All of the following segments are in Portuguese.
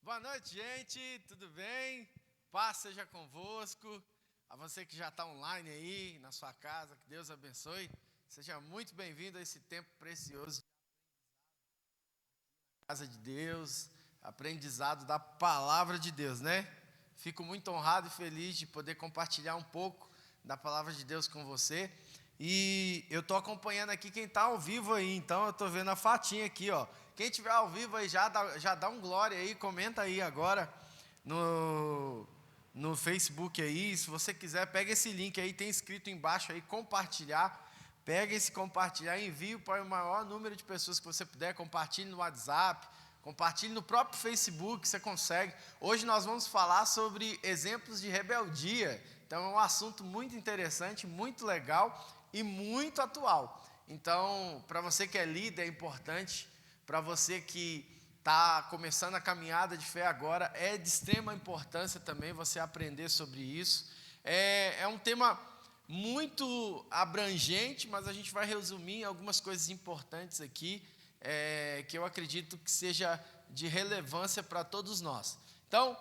Boa noite, gente, tudo bem? Paz seja convosco. A você que já está online aí, na sua casa, que Deus abençoe. Seja muito bem-vindo a esse tempo precioso de casa de Deus, aprendizado da palavra de Deus, né? Fico muito honrado e feliz de poder compartilhar um pouco da palavra de Deus com você. E eu estou acompanhando aqui quem está ao vivo aí, então eu estou vendo a Fatinha aqui, ó. Quem estiver ao vivo aí, já dá um glória aí, comenta aí agora no Facebook aí. Se você quiser, pega esse link aí, tem escrito embaixo aí, compartilhar. Pega esse compartilhar e envie para o maior número de pessoas que você puder. Compartilhe no WhatsApp, compartilhe no próprio Facebook, você consegue. Hoje nós vamos falar sobre exemplos de rebeldia. Então é um assunto muito interessante, muito legal e muito atual. Então, para você que é líder, é importante. Para você que está começando a caminhada de fé agora, é de extrema importância também você aprender sobre isso. É um tema muito abrangente, mas a gente vai resumir algumas coisas importantes aqui, que eu acredito que seja de relevância para todos nós. Então,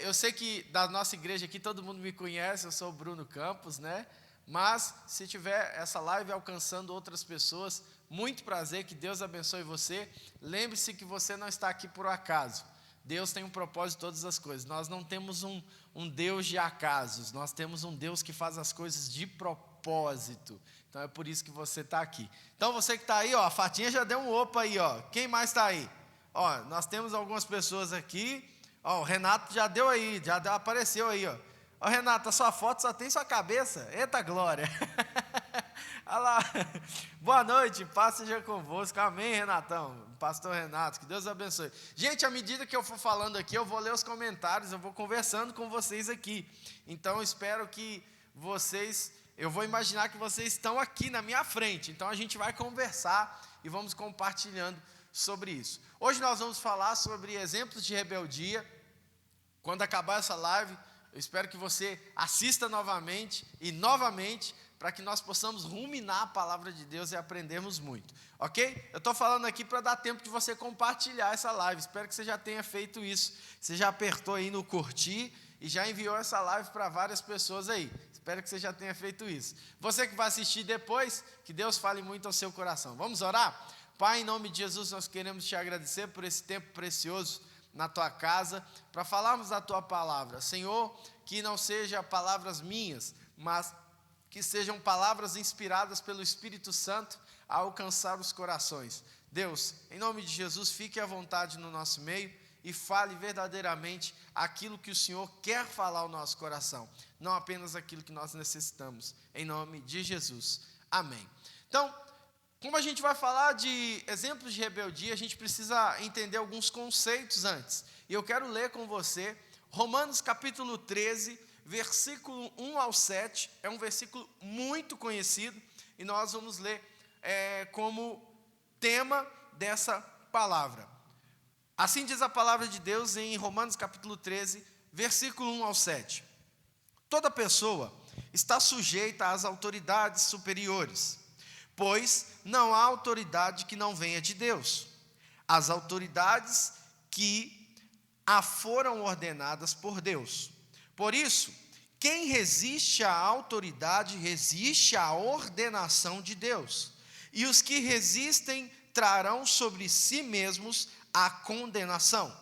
eu sei que da nossa igreja aqui todo mundo me conhece, eu sou o Bruno Campos, né? Mas se tiver essa live alcançando outras pessoas, muito prazer, que Deus abençoe você. Lembre-se que você não está aqui por acaso. Deus tem um propósito em todas as coisas. Nós não temos um Deus de acasos, nós temos um Deus que faz as coisas de propósito. Então é por isso que você está aqui. Então você que está aí, ó, a Fatinha já deu um opa aí, ó. Quem mais está aí? Ó, nós temos algumas pessoas aqui. Ó, o Renato já deu aí, apareceu aí, ó. Ó, Renato, a sua foto só tem sua cabeça. Eita glória! Olha lá. Boa noite, paz seja convosco. Amém, Renatão. Pastor Renato, que Deus abençoe. Gente, à medida que eu for falando aqui, eu vou ler os comentários, eu vou conversando com vocês aqui. Então, eu espero que eu vou imaginar que vocês estão aqui na minha frente. Então, a gente vai conversar e vamos compartilhando sobre isso. Hoje nós vamos falar sobre exemplos de rebeldia. Quando acabar essa live, eu espero que você assista novamente e novamente, para que nós possamos ruminar a palavra de Deus e aprendermos muito, ok? Eu estou falando aqui para dar tempo de você compartilhar essa live. Espero que você já tenha feito isso. Você já apertou aí no curtir e já enviou essa live para várias pessoas aí. Espero que você já tenha feito isso. Você que vai assistir depois, que Deus fale muito ao seu coração. Vamos orar? Pai, em nome de Jesus, nós queremos te agradecer por esse tempo precioso na tua casa, para falarmos da tua palavra. Senhor, que não sejam palavras minhas, mas que sejam palavras inspiradas pelo Espírito Santo a alcançar os corações. Deus, em nome de Jesus, fique à vontade no nosso meio e fale verdadeiramente aquilo que o Senhor quer falar ao nosso coração, não apenas aquilo que nós necessitamos, em nome de Jesus. Amém. Então, como a gente vai falar de exemplos de rebeldia, a gente precisa entender alguns conceitos antes. E eu quero ler com você Romanos capítulo 13, versículo 1 ao 7. É um versículo muito conhecido e nós vamos ler como tema dessa palavra. Assim diz a palavra de Deus em Romanos capítulo 13, versículo 1 ao 7. Toda pessoa está sujeita às autoridades superiores, pois não há autoridade que não venha de Deus. As autoridades que a foram ordenadas por Deus. Por isso, quem resiste à autoridade, resiste à ordenação de Deus. E os que resistem trarão sobre si mesmos a condenação,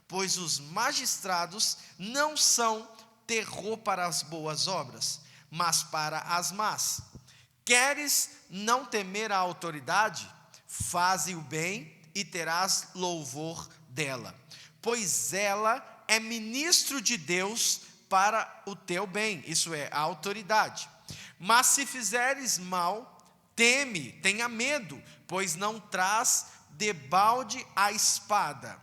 pois os magistrados não são terror para as boas obras, mas para as más. Queres não temer a autoridade? Faze o bem e terás louvor dela, pois ela é ministro de Deus para o teu bem, isso é, a autoridade. Mas se fizeres mal, teme, tenha medo, pois não traz debalde a espada.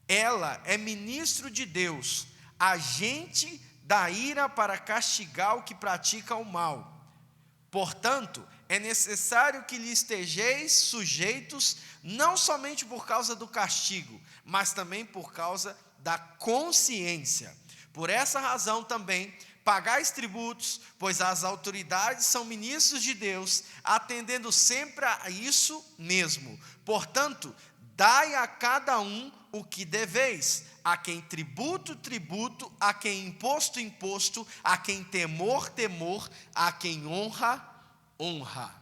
Ela é ministro de Deus, agente da ira para castigar o que pratica o mal. Portanto, é necessário que lhe estejais sujeitos, não somente por causa do castigo, mas também por causa da consciência. Por essa razão também, pagais tributos, pois as autoridades são ministros de Deus, atendendo sempre a isso mesmo. Portanto, dai a cada um o que deveis, a quem tributo, tributo, a quem imposto, imposto, a quem temor, temor, a quem honra, honra.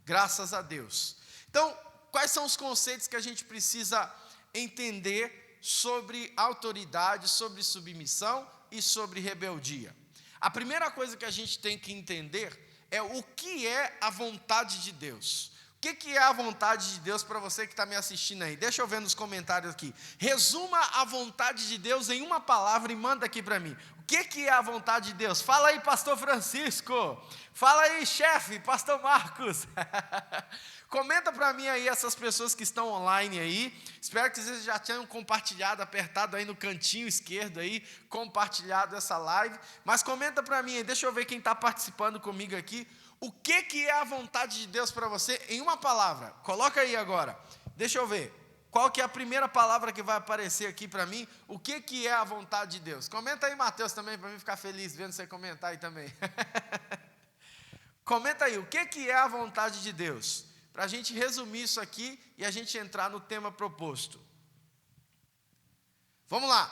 Graças a Deus. Então, quais são os conceitos que a gente precisa entender sobre autoridade, sobre submissão e sobre rebeldia? A primeira coisa que a gente tem que entender é o que é a vontade de Deus. O que é a vontade de Deus para você que está me assistindo aí? Deixa eu ver nos comentários aqui. Resuma a vontade de Deus em uma palavra e manda aqui para mim. O que é a vontade de Deus? Fala aí, pastor Francisco. Fala aí, chefe, pastor Marcos. Comenta para mim aí essas pessoas que estão online aí. Espero que vocês já tenham compartilhado, apertado aí no cantinho esquerdo aí, compartilhado essa live. Mas comenta para mim aí, deixa eu ver quem está participando comigo aqui. O que é a vontade de Deus para você em uma palavra? Coloca aí agora. Deixa eu ver. Qual que é a primeira palavra que vai aparecer aqui para mim? O que é a vontade de Deus? Comenta aí, Mateus, também, para mim ficar feliz vendo você comentar aí também. Comenta aí, o que é a vontade de Deus? Para a gente resumir isso aqui e a gente entrar no tema proposto. Vamos lá.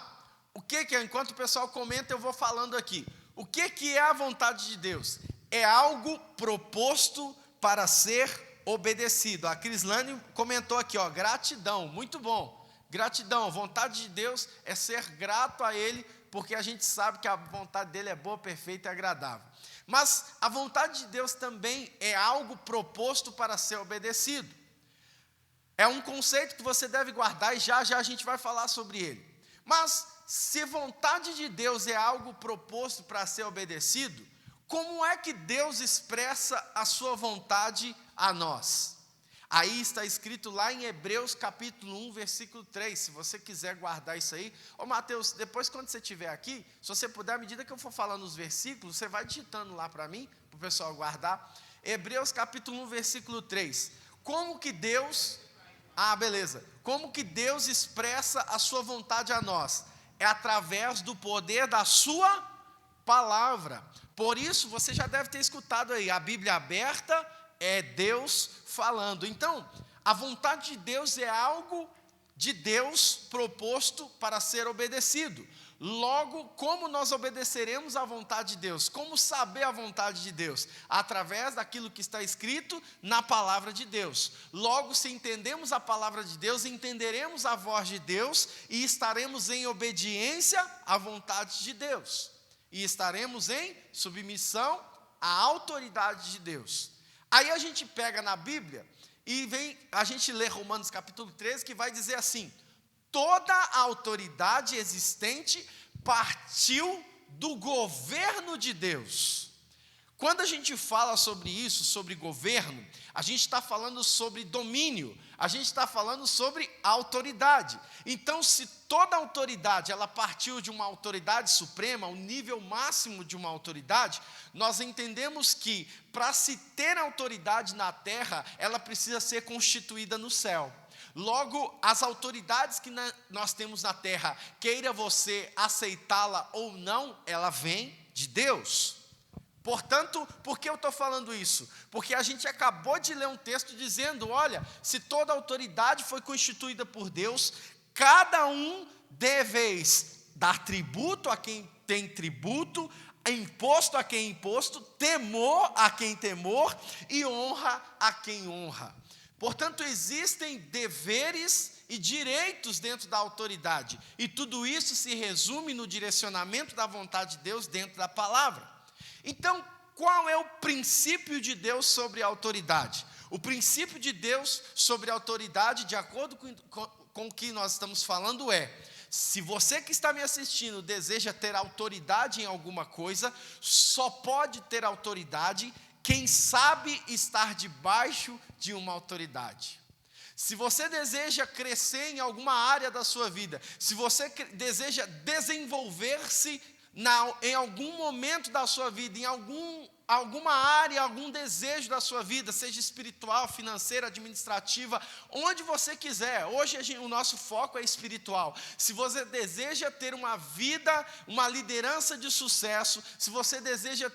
O que é? Enquanto o pessoal comenta, eu vou falando aqui. O que é a vontade de Deus? É algo proposto para ser obedecido. A Crislane comentou aqui, ó, gratidão, muito bom. Gratidão, vontade de Deus é ser grato a Ele, porque a gente sabe que a vontade dEle é boa, perfeita e agradável. Mas a vontade de Deus também é algo proposto para ser obedecido. É um conceito que você deve guardar e já a gente vai falar sobre ele. Mas se vontade de Deus é algo proposto para ser obedecido, como é que Deus expressa a sua vontade a nós? Aí está escrito lá em Hebreus capítulo 1, versículo 3, se você quiser guardar isso aí. Ô Mateus, depois quando você estiver aqui, se você puder, à medida que eu for falando os versículos, você vai digitando lá para mim, para o pessoal guardar. Hebreus capítulo 1, versículo 3. Como que Deus... beleza. Como que Deus expressa a sua vontade a nós? É através do poder da sua palavra. Por isso, você já deve ter escutado aí, a Bíblia aberta é Deus falando. Então, a vontade de Deus é algo de Deus proposto para ser obedecido. Logo, como nós obedeceremos à vontade de Deus? Como saber a vontade de Deus? Através daquilo que está escrito na palavra de Deus. Logo, se entendemos a palavra de Deus, entenderemos a voz de Deus e estaremos em obediência à vontade de Deus. E estaremos em submissão à autoridade de Deus. Aí a gente pega na Bíblia e a gente lê Romanos capítulo 13, que vai dizer assim: toda a autoridade existente partiu do governo de Deus. Quando a gente fala sobre isso, sobre governo, a gente está falando sobre domínio, a gente está falando sobre autoridade. Então, se toda autoridade, ela partiu de uma autoridade suprema, o nível máximo de uma autoridade, nós entendemos que, para se ter autoridade na terra, ela precisa ser constituída no céu. Logo, as autoridades que nós temos na terra, queira você aceitá-la ou não, ela vem de Deus. Portanto, por que eu estou falando isso? Porque a gente acabou de ler um texto dizendo, olha, se toda autoridade foi constituída por Deus, cada um deveis dar tributo a quem tem tributo, imposto a quem imposto, temor a quem temor e honra a quem honra. Portanto, existem deveres e direitos dentro da autoridade, e tudo isso se resume no direcionamento da vontade de Deus dentro da palavra. Então, qual é o princípio de Deus sobre a autoridade? O princípio de Deus sobre a autoridade, de acordo com o que nós estamos falando, se você que está me assistindo deseja ter autoridade em alguma coisa, só pode ter autoridade quem sabe estar debaixo de uma autoridade. Se você deseja crescer em alguma área da sua vida, se você deseja desenvolver-se em algum momento da sua vida, em alguma área, algum desejo da sua vida, seja espiritual, financeira, administrativa, onde você quiser. Hoje o nosso foco é espiritual. Se você deseja ter uma vida, uma liderança de sucesso, se você deseja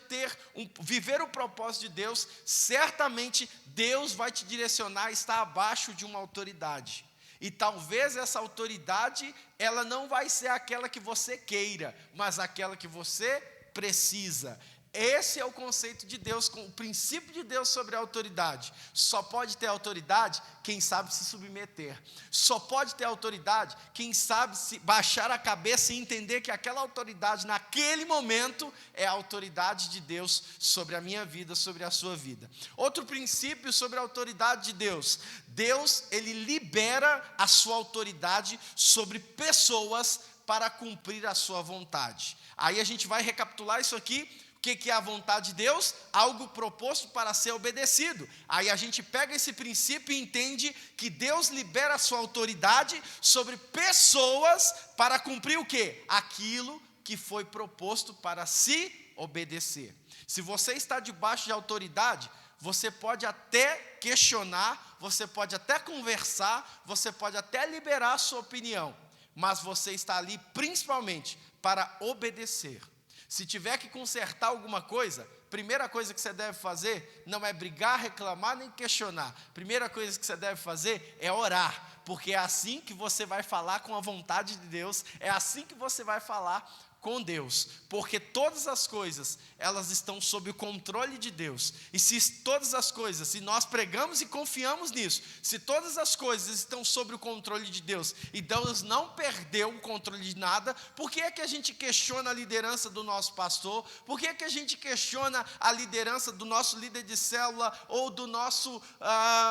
viver o propósito de Deus, certamente Deus vai te direcionar a estar abaixo de uma autoridade. E talvez essa autoridade, ela não vai ser aquela que você queira, mas aquela que você precisa. Esse é o conceito de Deus, o princípio de Deus sobre a autoridade. Só pode ter autoridade quem sabe se submeter. Só pode ter autoridade quem sabe se baixar a cabeça e entender que aquela autoridade naquele momento é a autoridade de Deus sobre a minha vida, sobre a sua vida. Outro princípio sobre a autoridade de Deus. Deus, ele libera a sua autoridade sobre pessoas para cumprir a sua vontade. Aí a gente vai recapitular isso aqui. O que é a vontade de Deus? Algo proposto para ser obedecido. Aí a gente pega esse princípio e entende que Deus libera a sua autoridade sobre pessoas para cumprir o quê? Aquilo que foi proposto para se obedecer. Se você está debaixo de autoridade, você pode até questionar, você pode até conversar, você pode até liberar a sua opinião, mas você está ali principalmente para obedecer. Se tiver que consertar alguma coisa, primeira coisa que você deve fazer não é brigar, reclamar, nem questionar. Primeira coisa que você deve fazer é orar, porque é assim que você vai falar com a vontade de Deus, é assim que você vai falar com Deus, porque todas as coisas, elas estão sob o controle de Deus. E se todas as coisas, se nós pregamos e confiamos nisso, se todas as coisas estão sob o controle de Deus, e Deus não perdeu o controle de nada, por que é que a gente questiona a liderança do nosso pastor? Por que é que a gente questiona a liderança do nosso líder de célula, ou do nosso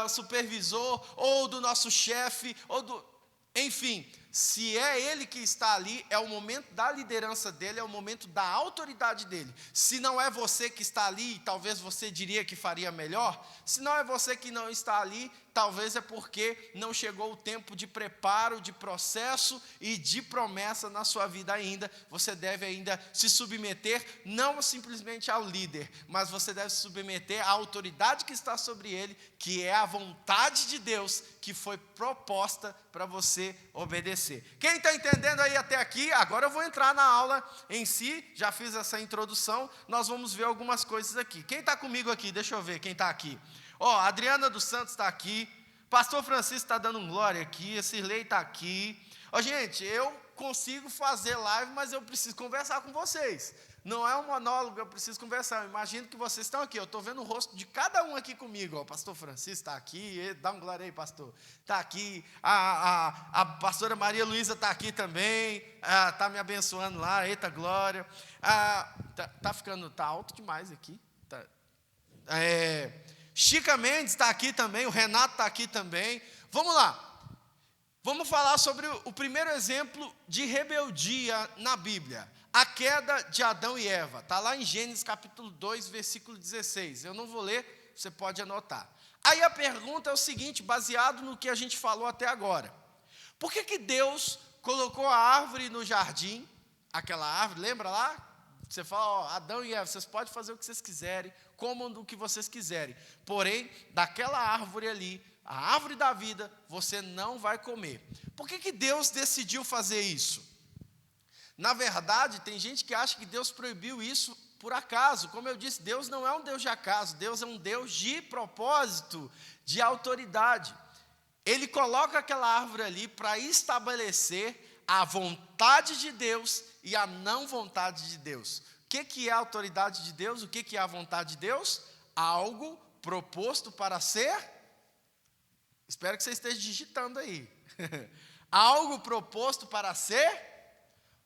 supervisor, ou do nosso chefe, enfim, se é ele que está ali, é o momento da liderança dele, é o momento da autoridade dele. Se não é você que está ali, talvez você diria que faria melhor. Se não é você que não está ali, talvez é porque não chegou o tempo de preparo, de processo e de promessa na sua vida ainda. Você deve ainda se submeter, não simplesmente ao líder, mas você deve se submeter à autoridade que está sobre ele, que é a vontade de Deus, que foi proposta para você obedecer. Quem está entendendo aí até aqui? Agora eu vou entrar na aula em si, já fiz essa introdução, nós vamos ver algumas coisas aqui. Quem está comigo aqui? Deixa eu ver quem está aqui. A Adriana dos Santos está aqui, Pastor Francisco está dando um glória aqui, a Cirlei está aqui. Gente, eu consigo fazer live, mas eu preciso conversar com vocês. Não é um monólogo, eu preciso conversar. Eu imagino que vocês estão aqui, eu estou vendo o rosto de cada um aqui comigo. O pastor Francisco está aqui, dá um glória aí, pastor. Está aqui, a pastora Maria Luísa está aqui também, está me abençoando lá, eita glória. Tá alto demais aqui. Chica Mendes está aqui também, o Renato está aqui também. Vamos lá. Vamos falar sobre o primeiro exemplo de rebeldia na Bíblia. A queda de Adão e Eva. Está lá em Gênesis capítulo 2, versículo 16. Eu não vou ler, você pode anotar. Aí a pergunta é o seguinte, baseado no que a gente falou até agora. Por que Deus colocou a árvore no jardim? Aquela árvore, lembra lá? Você fala, Adão e Eva, vocês podem fazer o que vocês quiserem, comam do que vocês quiserem. Porém, daquela árvore ali, a árvore da vida, você não vai comer. Por que Deus decidiu fazer isso? Na verdade, tem gente que acha que Deus proibiu isso por acaso. Como eu disse, Deus não é um Deus de acaso, Deus é um Deus de propósito, de autoridade. Ele coloca aquela árvore ali para estabelecer a vontade de Deus e a não vontade de Deus. O que é a autoridade de Deus? O que é a vontade de Deus? Algo proposto para ser... Espero que você esteja digitando aí. Algo proposto para ser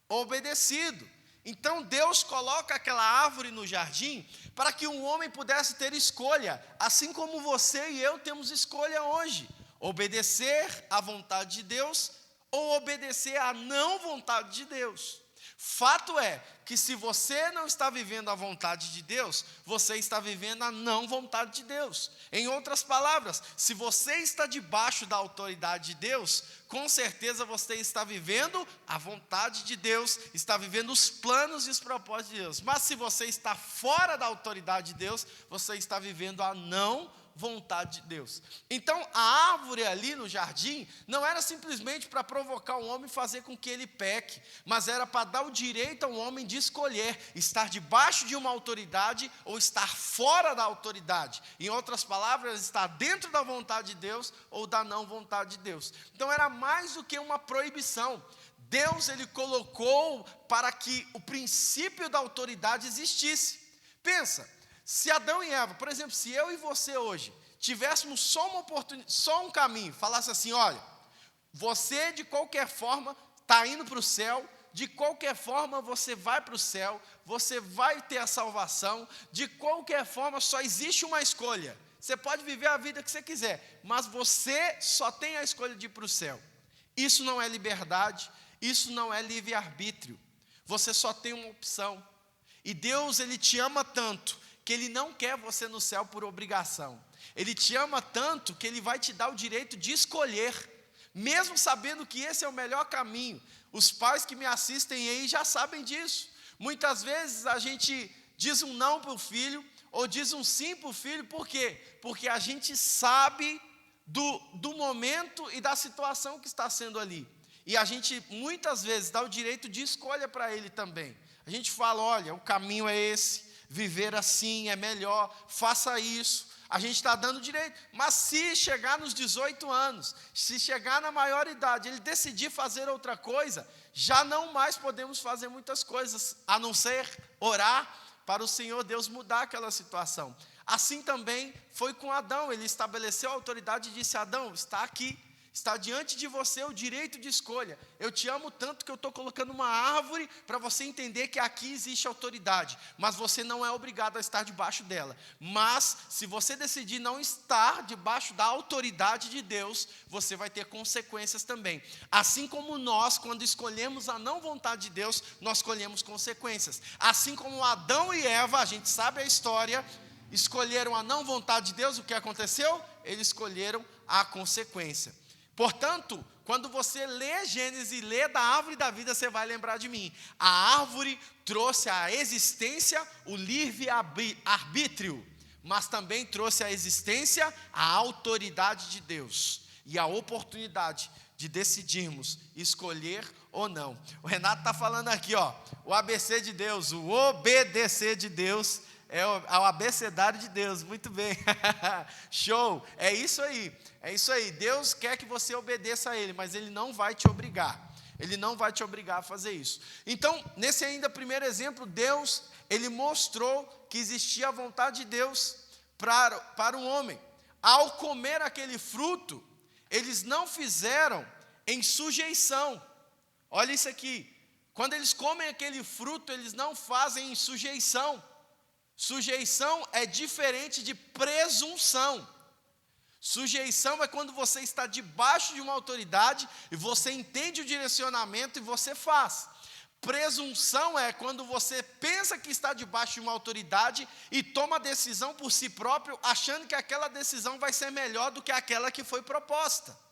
obedecido. Então Deus coloca aquela árvore no jardim para que um homem pudesse ter escolha, assim como você e eu temos escolha hoje: obedecer à vontade de Deus ou obedecer à não vontade de Deus. Fato é que se você não está vivendo a vontade de Deus, você está vivendo a não vontade de Deus. Em outras palavras, se você está debaixo da autoridade de Deus, com certeza você está vivendo a vontade de Deus, está vivendo os planos e os propósitos de Deus. Mas se você está fora da autoridade de Deus, você está vivendo a não vontade de Deus. Então, a árvore ali no jardim não era simplesmente para provocar o homem e fazer com que ele peque, mas era para dar o direito ao homem de escolher estar debaixo de uma autoridade ou estar fora da autoridade. Em outras palavras, estar dentro da vontade de Deus ou da não vontade de Deus. Então, era mais do que uma proibição. Deus, ele colocou para que o princípio da autoridade existisse. Pensa, se Adão e Eva, por exemplo, se eu e você hoje tivéssemos só uma oportunidade, só um caminho, falasse assim, olha, você de qualquer forma está indo para o céu, de qualquer forma você vai para o céu, você vai ter a salvação, de qualquer forma só existe uma escolha. Você pode viver a vida que você quiser, mas você só tem a escolha de ir para o céu. Isso não é liberdade, isso não é livre-arbítrio. Você só tem uma opção. E Deus, ele te ama tanto que ele não quer você no céu por obrigação. Ele te ama tanto que ele vai te dar o direito de escolher, mesmo sabendo que esse é o melhor caminho. Os pais que me assistem aí já sabem disso. Muitas vezes a gente diz um não para o filho, ou diz um sim para o filho, por quê? Porque a gente sabe do momento e da situação que está sendo ali. E a gente muitas vezes dá o direito de escolha para ele também. A gente fala, olha, o caminho é esse, viver assim é melhor, faça isso. A gente está dando direito. Mas se chegar nos 18 anos, se chegar na maioridade, ele decidir fazer outra coisa, já não mais podemos fazer muitas coisas, a não ser orar para o Senhor Deus mudar aquela situação. Assim também foi com Adão, ele estabeleceu a autoridade e disse, Adão, está aqui, está diante de você o direito de escolha. Eu te amo tanto que eu estou colocando uma árvore para você entender que aqui existe autoridade, mas você não é obrigado a estar debaixo dela. Mas, se você decidir não estar debaixo da autoridade de Deus, você vai ter consequências também. Assim como nós, quando escolhemos a não vontade de Deus, nós colhemos consequências. Assim como Adão e Eva, a gente sabe a história, escolheram a não vontade de Deus, o que aconteceu? Eles escolheram a consequência. Portanto, quando você lê Gênesis e lê da árvore da vida, você vai lembrar de mim. A árvore trouxe à existência o livre-arbítrio, mas também trouxe à existência a autoridade de Deus e a oportunidade de decidirmos escolher ou não. O Renato está falando aqui, ó, o ABC de Deus, o obedecer de Deus, é o abecedário de Deus, muito bem, show, é isso aí, Deus quer que você obedeça a Ele, mas Ele não vai te obrigar, a fazer isso. Então, nesse ainda primeiro exemplo, Deus, Ele mostrou que existia a vontade de Deus para o homem. Ao comer aquele fruto, eles não fizeram em sujeição, olha isso aqui, quando eles comem aquele fruto, eles não fazem em sujeição. Sujeição é diferente de presunção. Sujeição é quando você está debaixo de uma autoridade e você entende o direcionamento e você faz. Presunção é quando você pensa que está debaixo de uma autoridade e toma decisão por si próprio, achando que aquela decisão vai ser melhor do que aquela que foi proposta.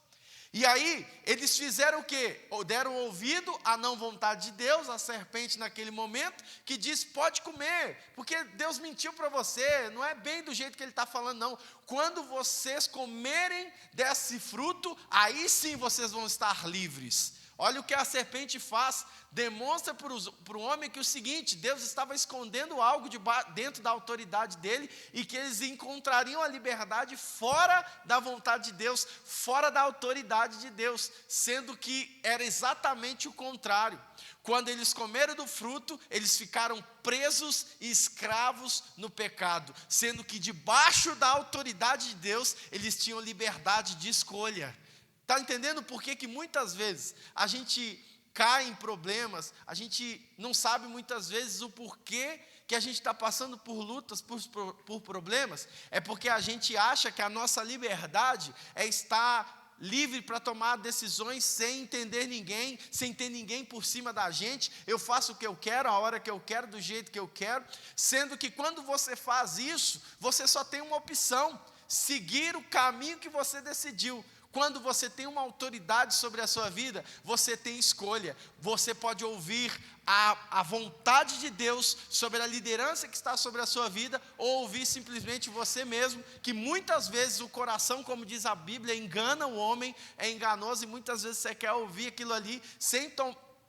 E aí, eles fizeram o quê? Deram ouvido à não vontade de Deus, a serpente naquele momento, que disse, pode comer, porque Deus mentiu para você, não é bem do jeito que Ele está falando, não. Quando vocês comerem desse fruto, aí sim vocês vão estar livres. Olha o que a serpente faz, demonstra para o homem que o seguinte, Deus estava escondendo algo dentro da autoridade dele e que eles encontrariam a liberdade fora da vontade de Deus, fora da autoridade de Deus, sendo que era exatamente o contrário. Quando eles comeram do fruto, eles ficaram presos e escravos no pecado, sendo que debaixo da autoridade de Deus, eles tinham liberdade de escolha. Está entendendo por que muitas vezes a gente cai em problemas, a gente não sabe muitas vezes o porquê que a gente está passando por lutas, por problemas? É porque a gente acha que a nossa liberdade é estar livre para tomar decisões sem entender ninguém, sem ter ninguém por cima da gente. Eu faço o que eu quero, a hora que eu quero, do jeito que eu quero, sendo que quando você faz isso, você só tem uma opção, seguir o caminho que você decidiu. Quando você tem uma autoridade sobre a sua vida, você tem escolha. Você pode ouvir a vontade de Deus sobre a liderança que está sobre a sua vida, ou ouvir simplesmente você mesmo, que muitas vezes o coração, como diz a Bíblia, engana o homem, é enganoso, e muitas vezes você quer ouvir aquilo ali, sem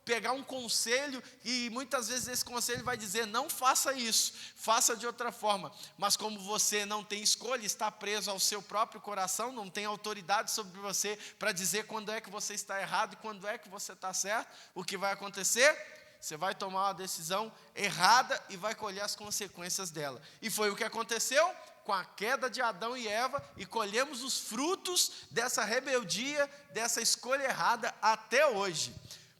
pegar um conselho, e muitas vezes esse conselho vai dizer, não faça isso, faça de outra forma, mas como você não tem escolha, está preso ao seu próprio coração, não tem autoridade sobre você, para dizer quando é que você está errado, e quando é que você está certo, o que vai acontecer? Você vai tomar uma decisão errada, e vai colher as consequências dela, e foi o que aconteceu com a queda de Adão e Eva, e colhemos os frutos dessa rebeldia, dessa escolha errada, até hoje.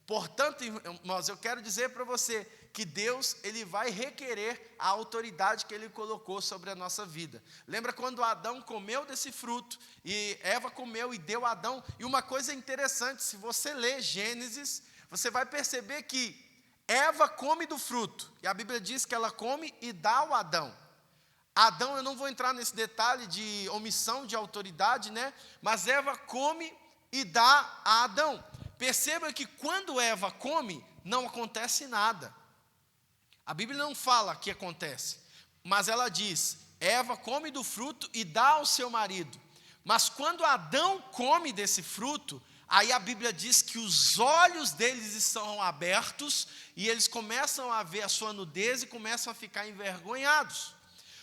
Portanto, irmãos, eu quero dizer para você que Deus, Ele vai requerer a autoridade que Ele colocou sobre a nossa vida. Lembra quando Adão comeu desse fruto, e Eva comeu e deu a Adão? E uma coisa interessante, se você ler Gênesis, você vai perceber que Eva come do fruto, e a Bíblia diz que ela come e dá ao Adão. Adão, eu não vou entrar nesse detalhe de omissão de autoridade, né? Mas Eva come e dá a Adão. Perceba que quando Eva come, não acontece nada. A Bíblia não fala que acontece, mas ela diz, Eva come do fruto e dá ao seu marido. Mas quando Adão come desse fruto, aí a Bíblia diz que os olhos deles estão abertos, e eles começam a ver a sua nudez e começam a ficar envergonhados.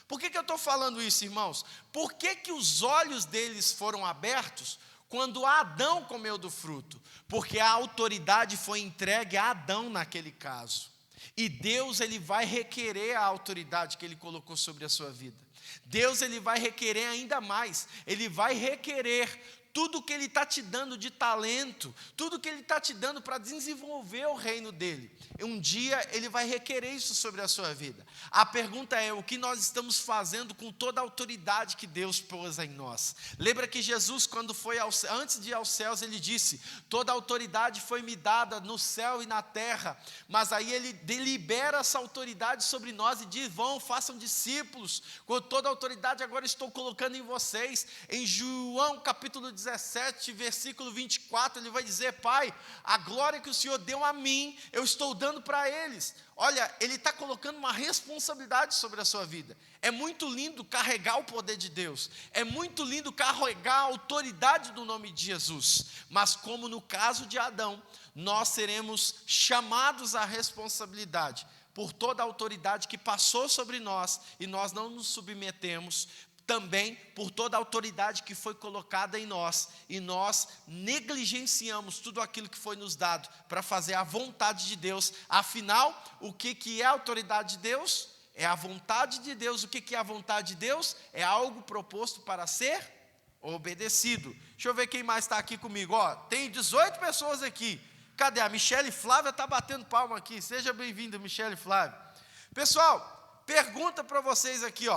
Por que eu estou falando isso, irmãos? Por que os olhos deles foram abertos quando Adão comeu do fruto? Porque a autoridade foi entregue a Adão naquele caso. E Deus, Ele vai requerer a autoridade que Ele colocou sobre a sua vida. Deus, Ele vai requerer ainda mais. Ele vai requerer tudo que Ele está te dando de talento, tudo que Ele está te dando para desenvolver o reino dEle. Um dia Ele vai requerer isso sobre a sua vida. A pergunta é, o que nós estamos fazendo com toda a autoridade que Deus pôs em nós? Lembra que Jesus, quando foi antes de ir aos céus, Ele disse, toda a autoridade foi me dada no céu e na terra, mas aí Ele delibera essa autoridade sobre nós e diz, vão, façam discípulos, com toda a autoridade agora estou colocando em vocês. Em João capítulo 17, versículo 24, Ele vai dizer, Pai, a glória que o Senhor deu a mim, eu estou dando para eles. Olha, Ele está colocando uma responsabilidade sobre a sua vida. É muito lindo carregar o poder de Deus, é muito lindo carregar a autoridade do nome de Jesus, mas como no caso de Adão, nós seremos chamados à responsabilidade por toda a autoridade que passou sobre nós, e nós não nos submetemos, também por toda a autoridade que foi colocada em nós, e nós negligenciamos tudo aquilo que foi nos dado para fazer a vontade de Deus. Afinal, o que é a autoridade de Deus? É a vontade de Deus. O que é a vontade de Deus? É algo proposto para ser obedecido. Deixa eu ver quem mais está aqui comigo. Tem 18 pessoas aqui. Cadê? A Michele Flávia está batendo palma aqui. Seja bem-vinda, Michele Flávia. Pessoal, pergunta para vocês aqui,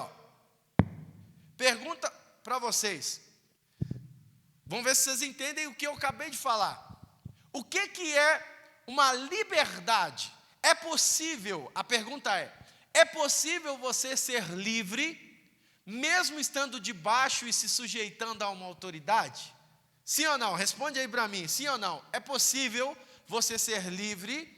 Pergunta para vocês. Vamos ver se vocês entendem o que eu acabei de falar. O que é uma liberdade? É possível, a pergunta é possível você ser livre, mesmo estando debaixo e se sujeitando a uma autoridade? Sim ou não? Responde aí para mim, sim ou não? É possível você ser livre,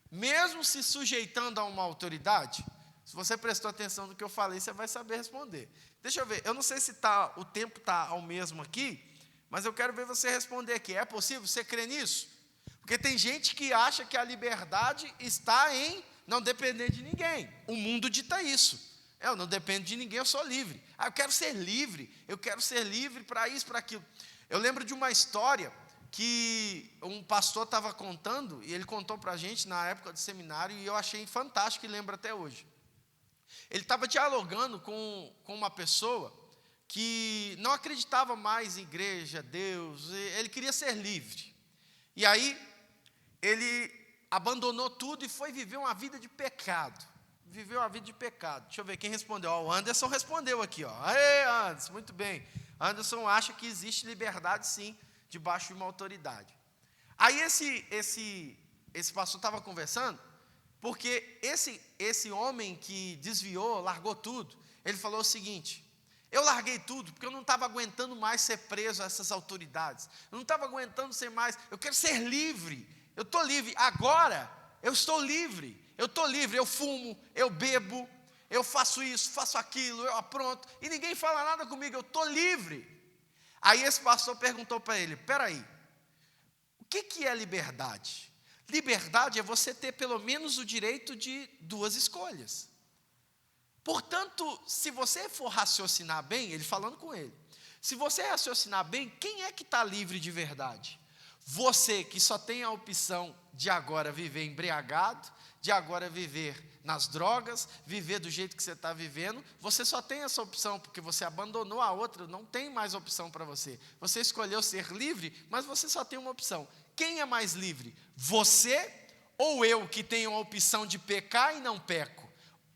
mesmo se sujeitando a uma autoridade? Se você prestou atenção no que eu falei, você vai saber responder. Deixa eu ver, eu não sei se o tempo está ao mesmo aqui, mas eu quero ver você responder aqui. É possível? Você crê nisso? Porque tem gente que acha que a liberdade está em não depender de ninguém. O mundo dita isso. Eu não dependo de ninguém, eu sou livre. Eu quero ser livre para isso, para aquilo. Eu lembro de uma história que um pastor estava contando, e ele contou para a gente na época do seminário, e eu achei fantástico e lembro até hoje. Ele estava dialogando com uma pessoa que não acreditava mais em igreja, Deus, ele queria ser livre. E aí, ele abandonou tudo e foi viver uma vida de pecado. Deixa eu ver quem respondeu. O Anderson respondeu aqui. Aê, Anderson, muito bem. Anderson acha que existe liberdade, sim, debaixo de uma autoridade. Aí esse pastor estava conversando, porque esse homem que desviou, largou tudo, ele falou o seguinte, Eu larguei tudo, porque eu não estava aguentando mais ser preso a essas autoridades. Eu não estava aguentando ser mais, eu quero ser livre. Eu estou livre, agora eu estou livre. Eu estou livre, eu fumo, eu bebo, eu faço isso, faço aquilo, eu apronto, e ninguém fala nada comigo, eu estou livre. Aí esse pastor perguntou para ele, peraí, o que é liberdade? Liberdade é você ter pelo menos o direito de duas escolhas. Portanto, se você for raciocinar bem, ele falando com ele, se você raciocinar bem, quem é que está livre de verdade? Você que só tem a opção de agora viver embriagado, de agora viver nas drogas, viver do jeito que você está vivendo, você só tem essa opção, porque você abandonou a outra, não tem mais opção para você. Você escolheu ser livre, mas você só tem uma opção. Quem é mais livre? Você ou eu que tenho a opção de pecar e não peco?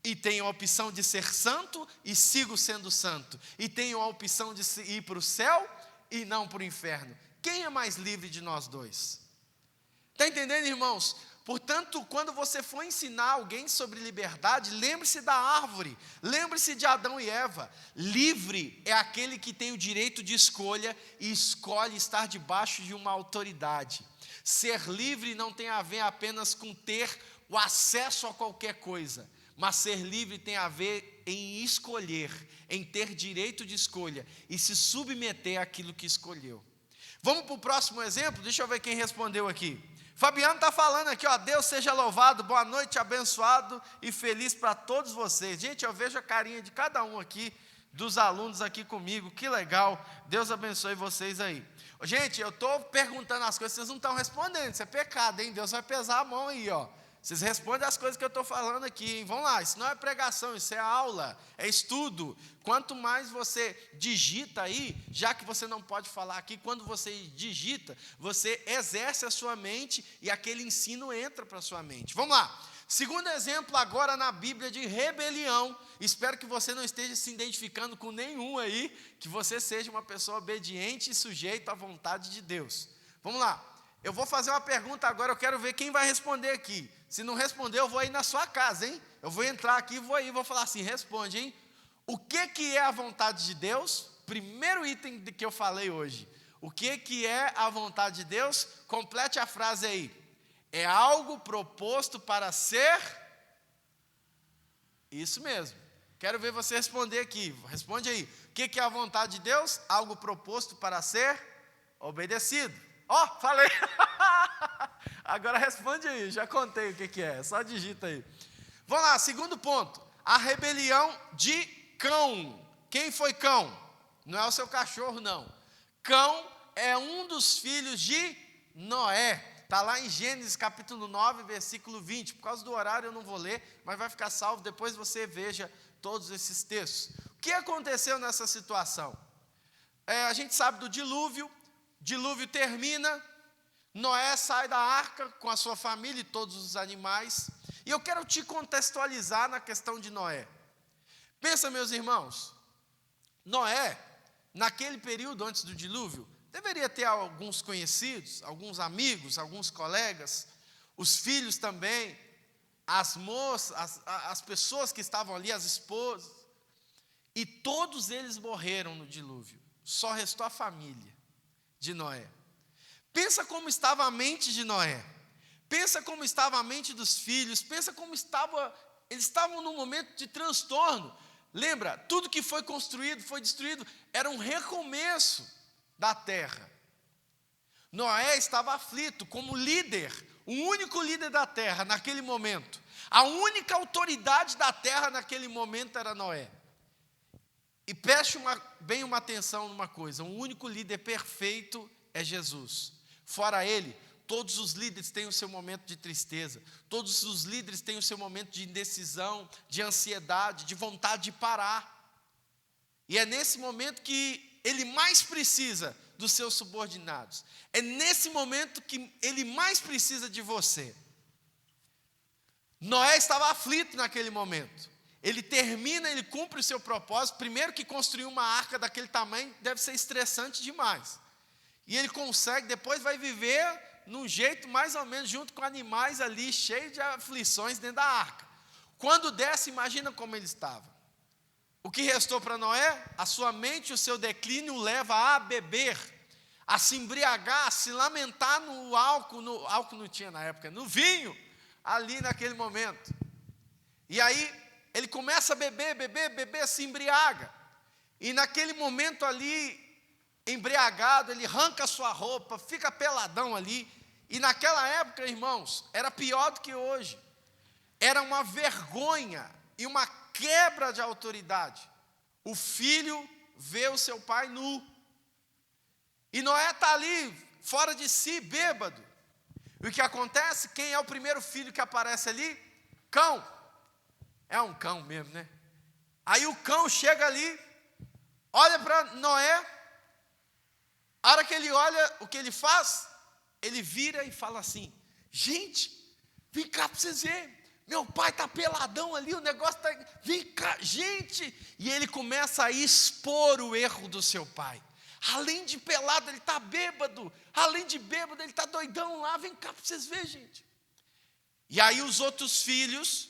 E tenho a opção de ser santo e sigo sendo santo. E tenho a opção de ir para o céu e não para o inferno. Quem é mais livre de nós dois? Está entendendo, irmãos? Portanto, quando você for ensinar alguém sobre liberdade, lembre-se da árvore, lembre-se de Adão e Eva. Livre é aquele que tem o direito de escolha e escolhe estar debaixo de uma autoridade. Ser livre não tem a ver apenas com ter o acesso a qualquer coisa, mas ser livre tem a ver em escolher, em ter direito de escolha e se submeter àquilo que escolheu. Vamos para o próximo exemplo? Deixa eu ver quem respondeu aqui. Fabiano está falando aqui, ó, Deus seja louvado, boa noite, abençoado e feliz para todos vocês. Gente, eu vejo a carinha de cada um aqui, dos alunos aqui comigo, que legal, Deus abençoe vocês aí. Gente, eu estou perguntando as coisas, vocês não estão respondendo, isso é pecado, hein? Deus vai pesar a mão aí, ó. Vocês respondem as coisas que eu estou falando aqui, hein? Vamos lá, isso não é pregação, isso é aula, é estudo. Quanto mais você digita aí, já que você não pode falar aqui, quando você digita, você exerce a sua mente e aquele ensino entra para a sua mente. Vamos lá, segundo exemplo agora na Bíblia de rebelião. Espero que você não esteja se identificando com nenhum aí, que você seja uma pessoa obediente e sujeita à vontade de Deus. Vamos lá. Eu vou fazer uma pergunta agora, eu quero ver quem vai responder aqui. Se não responder, eu vou aí na sua casa, hein? Eu vou entrar aqui e vou falar assim, responde, hein? O que é a vontade de Deus? Primeiro item de que eu falei hoje. O que é a vontade de Deus? Complete a frase aí. É algo proposto para ser... Isso mesmo. Quero ver você responder aqui. Responde aí. O que é a vontade de Deus? Algo proposto para ser obedecido. Ó, falei. Agora responde aí, já contei o que é, só digita aí. Vamos lá, segundo ponto. A rebelião de Cão. Quem foi Cão? Não é o seu cachorro, não. Cão é um dos filhos de Noé. Está lá em Gênesis capítulo 9, versículo 20. Por causa do horário eu não vou ler, mas vai ficar salvo, depois você veja todos esses textos. O que aconteceu nessa situação? A gente sabe do dilúvio. Dilúvio termina, Noé sai da arca com a sua família e todos os animais. E eu quero te contextualizar na questão de Noé. Pensa, meus irmãos, Noé, naquele período antes do dilúvio, deveria ter alguns conhecidos, alguns amigos, alguns colegas, os filhos também, as moças, as pessoas que estavam ali, as esposas. E todos eles morreram no dilúvio, só restou a família de Noé. Pensa como estava a mente de Noé. Pensa como estava a mente dos filhos. Pensa como eles estavam num momento de transtorno. Lembra, tudo que foi construído, foi destruído, era um recomeço da terra. Noé estava aflito como líder, o único líder da terra naquele momento. A única autoridade da terra naquele momento era Noé. E preste bem uma atenção numa coisa, o único líder perfeito é Jesus. Fora ele, todos os líderes têm o seu momento de tristeza, todos os líderes têm o seu momento de indecisão, de ansiedade, de vontade de parar. E é nesse momento que ele mais precisa dos seus subordinados. É nesse momento que ele mais precisa de você. Noé estava aflito naquele momento. Ele termina, ele cumpre o seu propósito. Primeiro que construir uma arca daquele tamanho deve ser estressante demais. E ele consegue, depois vai viver num jeito mais ou menos junto com animais ali, cheio de aflições dentro da arca. Quando desce, imagina como ele estava. O que restou para Noé? A sua mente e o seu declínio leva a beber, a se embriagar, a se lamentar no álcool não tinha na época, no vinho, ali naquele momento. E aí ele começa a beber, se embriaga. E naquele momento ali, embriagado, ele arranca a sua roupa, fica peladão ali. E naquela época, irmãos, era pior do que hoje. Era uma vergonha e uma quebra de autoridade. O filho vê o seu pai nu. E Noé está ali, fora de si, bêbado. E o que acontece? Quem é o primeiro filho que aparece ali? Cão. É um cão mesmo, né? Aí o cão chega ali, olha para Noé. A hora que ele olha, o que ele faz? Ele vira e fala assim: gente, vem cá para vocês verem. Meu pai está peladão ali, o negócio está... Vem cá, gente. E ele começa a expor o erro do seu pai. Além de pelado, ele está bêbado. Além de bêbado, ele está doidão lá. Vem cá para vocês verem, gente. E aí os outros filhos,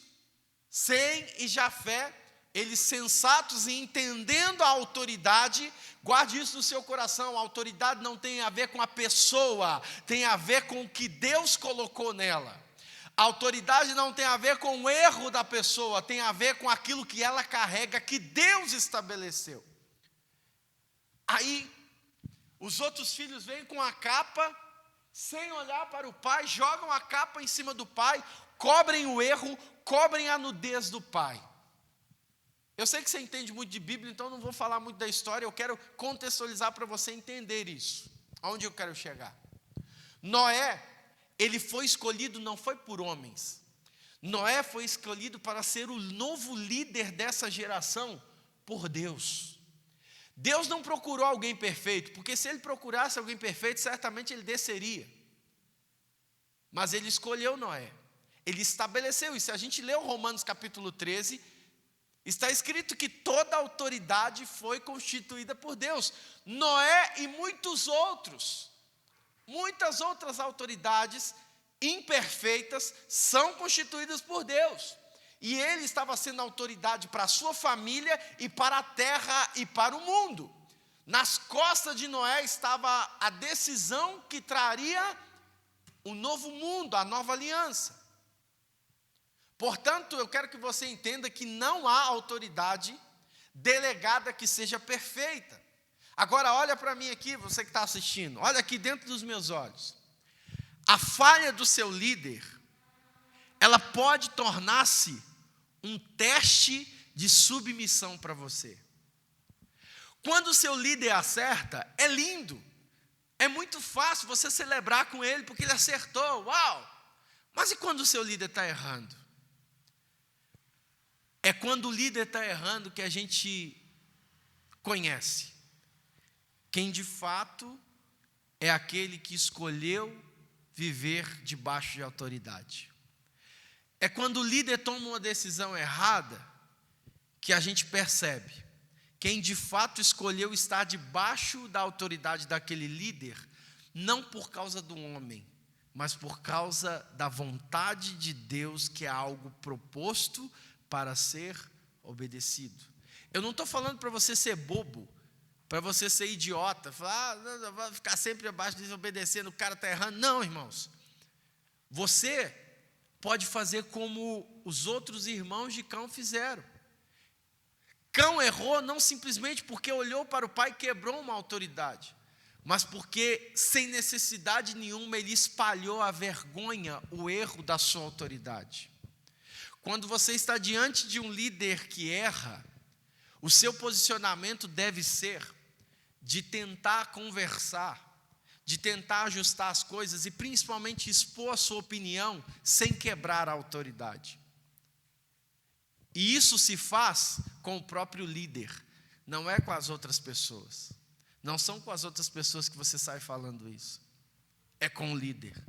Sem e Jafé, eles sensatos e entendendo a autoridade, guarde isso no seu coração, a autoridade não tem a ver com a pessoa, tem a ver com o que Deus colocou nela. A autoridade não tem a ver com o erro da pessoa, tem a ver com aquilo que ela carrega, que Deus estabeleceu. Aí, os outros filhos vêm com a capa, sem olhar para o pai, jogam a capa em cima do pai, cobrem o erro, cobrem a nudez do pai. Eu sei que você entende muito de Bíblia, então não vou falar muito da história, eu quero contextualizar para você entender isso. Aonde eu quero chegar? Noé, ele foi escolhido, não foi por homens. Noé foi escolhido para ser o novo líder dessa geração por Deus. Deus não procurou alguém perfeito, porque se ele procurasse alguém perfeito, certamente ele desceria. Mas ele escolheu Noé. Ele estabeleceu isso. Se a gente lê o Romanos capítulo 13, está escrito que toda a autoridade foi constituída por Deus. Noé e muitas outras autoridades imperfeitas são constituídas por Deus. E ele estava sendo autoridade para a sua família e para a terra e para o mundo. Nas costas de Noé estava a decisão que traria o novo mundo, a nova aliança. Portanto, eu quero que você entenda que não há autoridade delegada que seja perfeita. Agora, olha para mim aqui, você que está assistindo, olha aqui dentro dos meus olhos. A falha do seu líder, ela pode tornar-se um teste de submissão para você. Quando o seu líder acerta, é lindo, é muito fácil você celebrar com ele, porque ele acertou, uau! Mas e quando o seu líder está errando? É quando o líder está errando que a gente conhece quem de fato é aquele que escolheu viver debaixo de autoridade. É quando o líder toma uma decisão errada que a gente percebe quem de fato escolheu estar debaixo da autoridade daquele líder, não por causa do homem, mas por causa da vontade de Deus, que é algo proposto para ser obedecido. Eu não estou falando para você ser bobo, para você ser idiota, falar, não, vai ficar sempre abaixo, desobedecendo, o cara está errando. Não, irmãos. Você pode fazer como os outros irmãos de Cão fizeram. Cão errou não simplesmente porque olhou para o pai e quebrou uma autoridade, mas porque, sem necessidade nenhuma, ele espalhou a vergonha, o erro da sua autoridade. Quando você está diante de um líder que erra, o seu posicionamento deve ser de tentar conversar, de tentar ajustar as coisas e principalmente expor a sua opinião sem quebrar a autoridade. E isso se faz com o próprio líder, não é com as outras pessoas. Não são com as outras pessoas que você sai falando isso, é com o líder.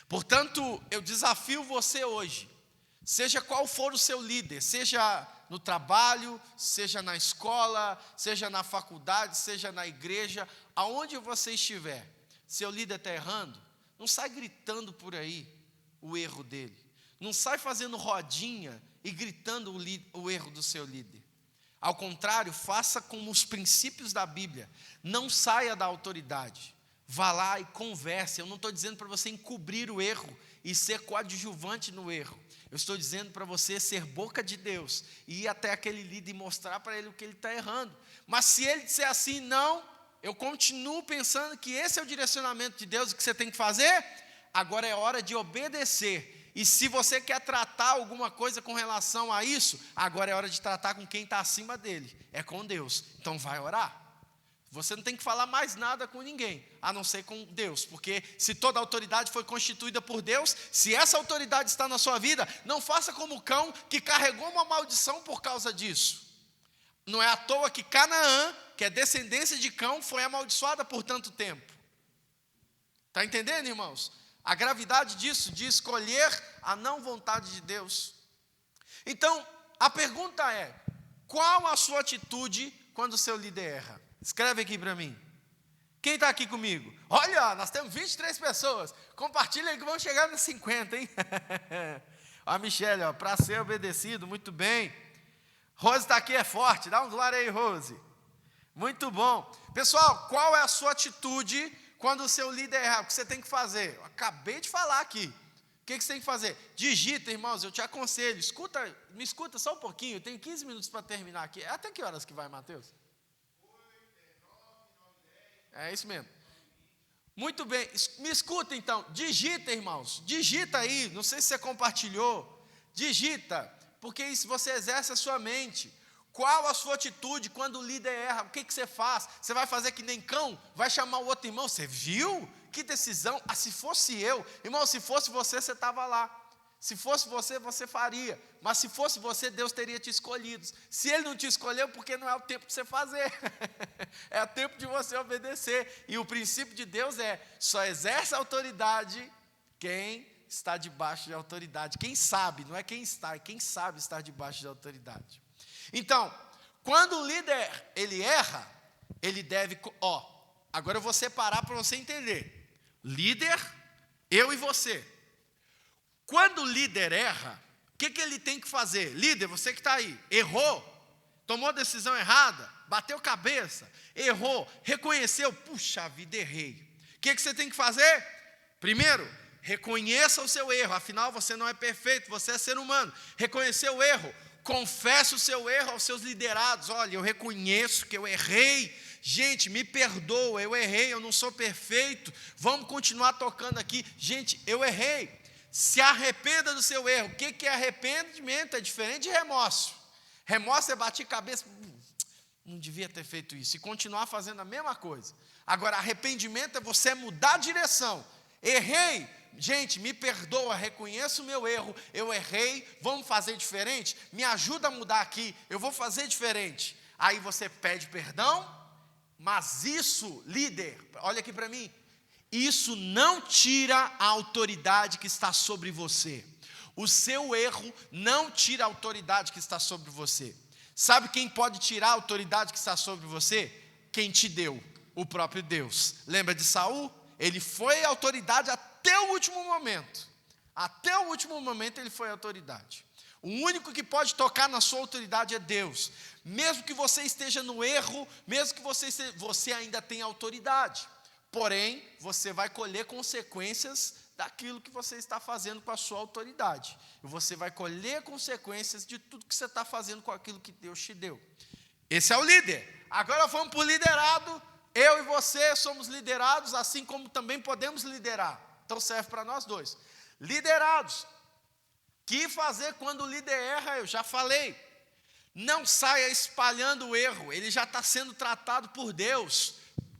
Portanto, eu desafio você hoje, seja qual for o seu líder, seja no trabalho, seja na escola, seja na faculdade, seja na igreja, aonde você estiver, seu líder está errando, não sai gritando por aí o erro dele, não sai fazendo rodinha e gritando o erro do seu líder. Ao contrário, faça como os princípios da Bíblia. Não saia da autoridade. Vá lá e converse. Eu não estou dizendo para você encobrir o erro e ser coadjuvante no erro. Eu estou dizendo para você ser boca de Deus e ir até aquele líder e mostrar para ele o que ele está errando. Mas se ele disser assim, não, eu continuo pensando que esse é o direcionamento de Deus, o que você tem que fazer, agora é hora de obedecer. E se você quer tratar alguma coisa com relação a isso, agora é hora de tratar com quem está acima dele, é com Deus. Então vai orar. Você não tem que falar mais nada com ninguém, a não ser com Deus, porque se toda autoridade foi constituída por Deus, se essa autoridade está na sua vida, não faça como o cão que carregou uma maldição por causa disso. Não é à toa que Canaã, que é descendência de Cão, foi amaldiçoada por tanto tempo. Está entendendo, irmãos? A gravidade disso, de escolher a não vontade de Deus. Então, a pergunta é, qual a sua atitude quando o seu líder erra? Escreve aqui para mim. Quem está aqui comigo? Olha, nós temos 23 pessoas. Compartilha aí que vão chegar nos 50, hein? A Michele, para ser obedecido, muito bem. Rose está aqui, é forte. Dá um glória aí, Rose. Muito bom. Pessoal, qual é a sua atitude quando o seu líder erra? O que você tem que fazer? Eu acabei de falar aqui. O que você tem que fazer? Digita, irmãos, eu te aconselho. Me escuta só um pouquinho. Eu tenho 15 minutos para terminar aqui. Até que horas que vai, Mateus? É isso mesmo. Muito bem, me escuta então, digita, irmãos, digita aí, não sei se você compartilhou, digita, porque isso você exerce a sua mente. Qual a sua atitude quando o líder erra? O que você faz? Você vai fazer que nem cão? Vai chamar o outro irmão? Você viu? Que decisão? Ah, se fosse eu, irmão, se fosse você, você estava lá. Se fosse você, você faria. Mas se fosse você, Deus teria te escolhido. Se Ele não te escolheu, porque não é o tempo de você fazer. É o tempo de você obedecer. E o princípio de Deus é, só exerce autoridade quem está debaixo de autoridade. Quem sabe, não é quem está, é quem sabe estar debaixo de autoridade. Então, quando o líder, ele erra, ele deve... agora eu vou separar para você entender. Líder, eu e você. Quando o líder erra, o que ele tem que fazer? Líder, você que está aí, errou, tomou a decisão errada, bateu cabeça, errou, reconheceu, puxa vida, errei. O que você tem que fazer? Primeiro, reconheça o seu erro, afinal você não é perfeito, você é ser humano. Reconheceu o erro, confesse o seu erro aos seus liderados. Olha, eu reconheço que eu errei. Gente, me perdoa, eu errei, eu não sou perfeito. Vamos continuar tocando aqui. Gente, eu errei. Se arrependa do seu erro. O que é arrependimento? É diferente de remorso. Remorso é bater cabeça, não devia ter feito isso, e continuar fazendo a mesma coisa. Agora, arrependimento é você mudar a direção. Errei, gente, me perdoa, reconheço o meu erro, eu errei, vamos fazer diferente? Me ajuda a mudar aqui, eu vou fazer diferente. Aí você pede perdão, mas isso, líder, olha aqui para mim, isso não tira a autoridade que está sobre você. O seu erro não tira a autoridade que está sobre você. Sabe quem pode tirar a autoridade que está sobre você? Quem te deu, o próprio Deus. Lembra de Saul? Ele foi autoridade até o último momento. Até o último momento ele foi autoridade. O único que pode tocar na sua autoridade é Deus. Mesmo que você esteja no erro, mesmo que você ainda tem autoridade. Porém, você vai colher consequências daquilo que você está fazendo com a sua autoridade. E você vai colher consequências de tudo que você está fazendo com aquilo que Deus te deu. Esse é o líder. Agora vamos para o liderado. Eu e você somos liderados, assim como também podemos liderar. Então serve para nós dois. Liderados. O que fazer quando o líder erra? Eu já falei. Não saia espalhando o erro. Ele já está sendo tratado por Deus.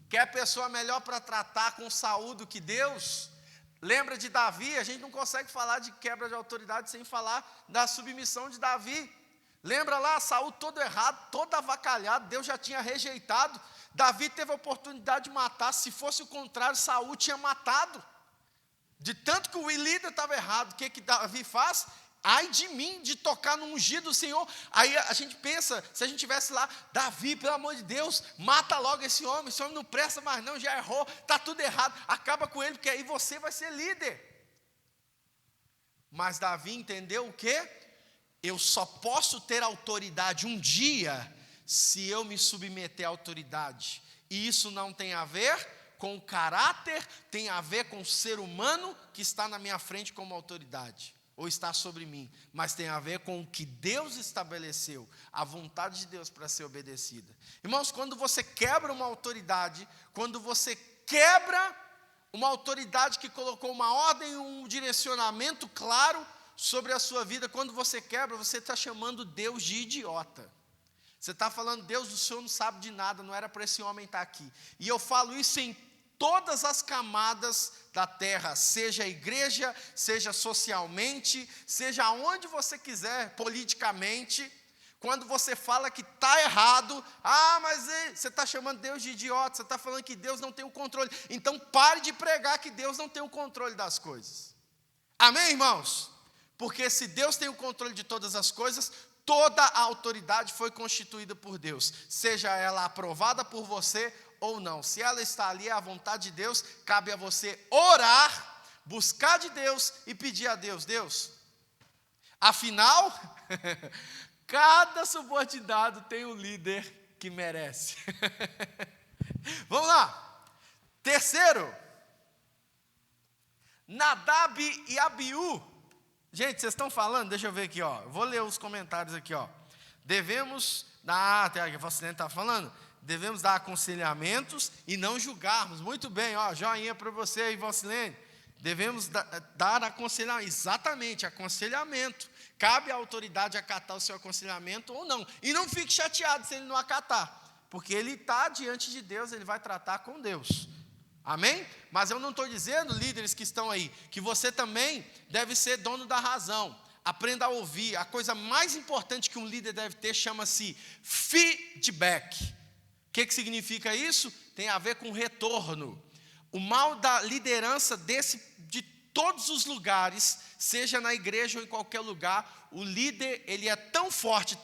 Quer pessoa melhor para tratar com Saul do que Deus? Lembra de Davi? A gente não consegue falar de quebra de autoridade sem falar da submissão de Davi. Lembra lá, Saul todo errado, todo avacalhado, Deus já tinha rejeitado. Davi teve a oportunidade de matar, se fosse o contrário, Saul tinha matado. De tanto que o líder estava errado, o que Davi faz? Ai de mim, de tocar no ungido do Senhor. Aí a gente pensa, se a gente tivesse lá, Davi, pelo amor de Deus, mata logo esse homem não presta mais não, já errou, está tudo errado, acaba com ele, porque aí você vai ser líder. Mas Davi entendeu o quê? Eu só posso ter autoridade um dia, se eu me submeter à autoridade. E isso não tem a ver com o caráter, tem a ver com o ser humano que está na minha frente como autoridade, ou está sobre mim, mas tem a ver com o que Deus estabeleceu, a vontade de Deus para ser obedecida. Irmãos, quando você quebra uma autoridade, quando você quebra uma autoridade que colocou uma ordem, um direcionamento claro sobre a sua vida, quando você quebra, você está chamando Deus de idiota. Você está falando, Deus, o Senhor não sabe de nada, não era para esse homem estar aqui. E eu falo isso em todas as camadas da terra, seja a igreja, seja socialmente, seja onde você quiser, politicamente. Quando você fala que está errado, mas você está chamando Deus de idiota, você está falando que Deus não tem o controle. Então pare de pregar que Deus não tem o controle das coisas. Amém, irmãos? Porque se Deus tem o controle de todas as coisas, toda a autoridade foi constituída por Deus, seja ela aprovada por você ou não. Se ela está ali, é a vontade de Deus, cabe a você orar, buscar de Deus e pedir a Deus, Deus, afinal, cada subordinado tem o líder que merece. Vamos lá. Terceiro, Nadab e Abiú. Gente, vocês estão falando? Deixa eu ver aqui, ó. Vou ler os comentários aqui, ó. Devemos dar, até a Vocilene está falando, devemos dar aconselhamentos e não julgarmos. Muito bem, ó, joinha para você aí, Vocilene. Devemos dar aconselhamento, exatamente, aconselhamento. Cabe à autoridade acatar o seu aconselhamento ou não. E não fique chateado se ele não acatar, porque ele está diante de Deus, ele vai tratar com Deus. Amém? Mas eu não estou dizendo, líderes que estão aí, que você também deve ser dono da razão. Aprenda a ouvir. A coisa mais importante que um líder deve ter chama-se feedback. O que significa isso? Tem a ver com retorno. O mal da liderança de todos os lugares, seja na igreja ou em qualquer lugar, o líder ele é tão forte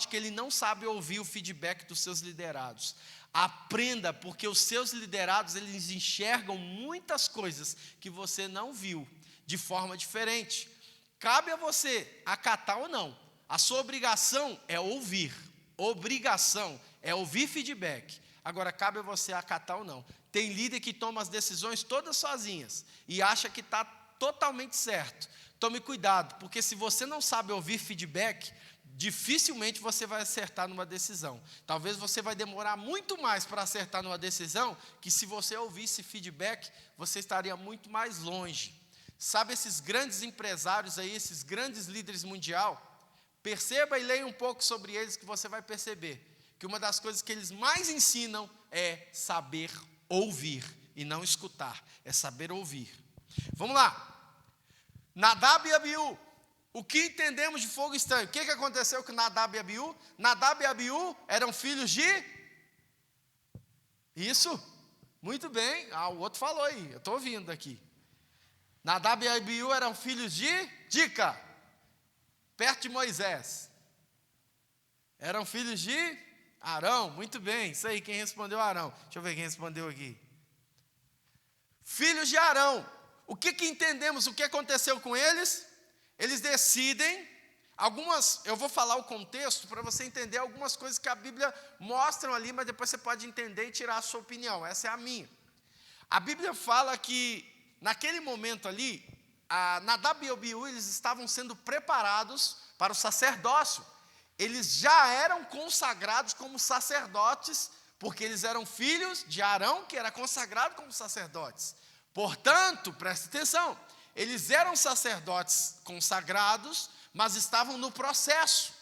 que ele não sabe ouvir o feedback dos seus liderados. Aprenda, porque os seus liderados, eles enxergam muitas coisas que você não viu, de forma diferente. Cabe a você acatar ou não. A sua obrigação é ouvir. Obrigação é ouvir feedback. Agora, cabe a você acatar ou não. Tem líder que toma as decisões todas sozinhas e acha que está totalmente certo. Tome cuidado, porque se você não sabe ouvir feedback, dificilmente você vai acertar numa decisão. Talvez você vai demorar muito mais para acertar numa decisão, que se você ouvisse feedback, você estaria muito mais longe. Sabe esses grandes empresários aí, esses grandes líderes mundial? Perceba e leia um pouco sobre eles, que você vai perceber que uma das coisas que eles mais ensinam é saber ouvir e não escutar, é saber ouvir. Vamos lá. Nadab e Abiú. O que entendemos de fogo estranho? O que aconteceu com Nadab e Abiú? Nadab e Abiú eram filhos de... Isso, muito bem. O outro falou aí, eu estou ouvindo aqui. Nadab e Abiú eram filhos de... Dica, perto de Moisés. Eram filhos de Arão, muito bem. Isso aí, quem respondeu Arão? Deixa eu ver quem respondeu aqui. Filhos de Arão. O que entendemos? O que aconteceu com eles? Eles decidem, eu vou falar o contexto para você entender algumas coisas que a Bíblia mostra ali, mas depois você pode entender e tirar a sua opinião, essa é a minha. A Bíblia fala que, naquele momento ali, Nadab e Abiú, eles estavam sendo preparados para o sacerdócio. Eles já eram consagrados como sacerdotes, porque eles eram filhos de Arão, que era consagrado como sacerdotes. Portanto, preste atenção, eles eram sacerdotes consagrados, mas estavam no processo.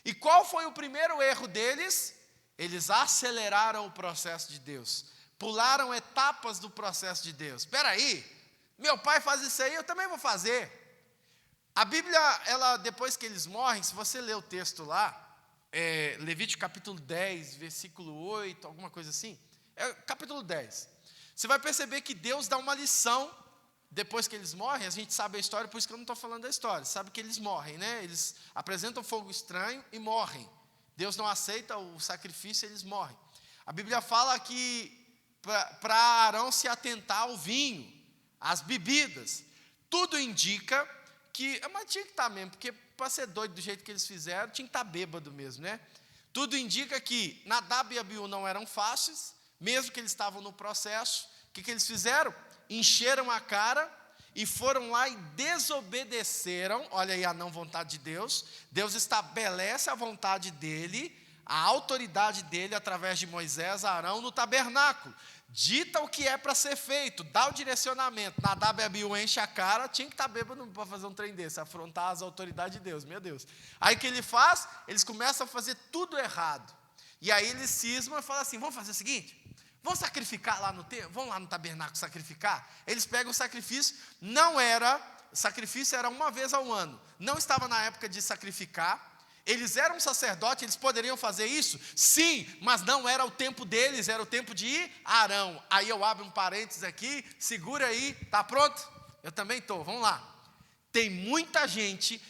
E qual foi o primeiro erro deles? Eles aceleraram o processo de Deus. Pularam etapas do processo de Deus. Espera aí, meu pai faz isso aí, eu também vou fazer. A Bíblia, depois que eles morrem, se você ler o texto lá, Levítico capítulo 10, versículo 8, alguma coisa assim, capítulo 10. Você vai perceber que Deus dá uma lição. Depois que eles morrem, a gente sabe a história, por isso que eu não estou falando da história. Sabe que eles morrem, né? Eles apresentam fogo estranho e morrem. Deus não aceita o sacrifício e eles morrem. A Bíblia fala que para Arão se atentar ao vinho, às bebidas. Tudo indica que... Mas tinha que estar mesmo, porque para ser doido do jeito que eles fizeram, tinha que estar bêbado mesmo, né? Tudo indica que Nadab e Abiú não eram fáceis, mesmo que eles estavam no processo. O que eles fizeram? Encheram a cara e foram lá e desobedeceram. Olha aí a não vontade de Deus. Deus estabelece a vontade dele, a autoridade dele através de Moisés, Arão no tabernáculo. Dita o que é para ser feito, dá o direcionamento. Nadab e Abiú enche a cara, tinha que estar bêbado para fazer um trem desse, afrontar as autoridades de Deus, meu Deus. Aí o que ele faz? Eles começam a fazer tudo errado. E aí eles cismam e falam assim: vamos fazer o seguinte, vamos sacrificar lá no templo, vamos lá no tabernáculo sacrificar. Eles pegam o sacrifício, sacrifício era uma vez ao ano, não estava na época de sacrificar. Eles eram sacerdotes, eles poderiam fazer isso? Sim, mas não era o tempo deles, era o tempo de Arão. Aí eu abro um parênteses aqui, segura aí, tá pronto? Eu também estou, vamos lá. Tem muita gente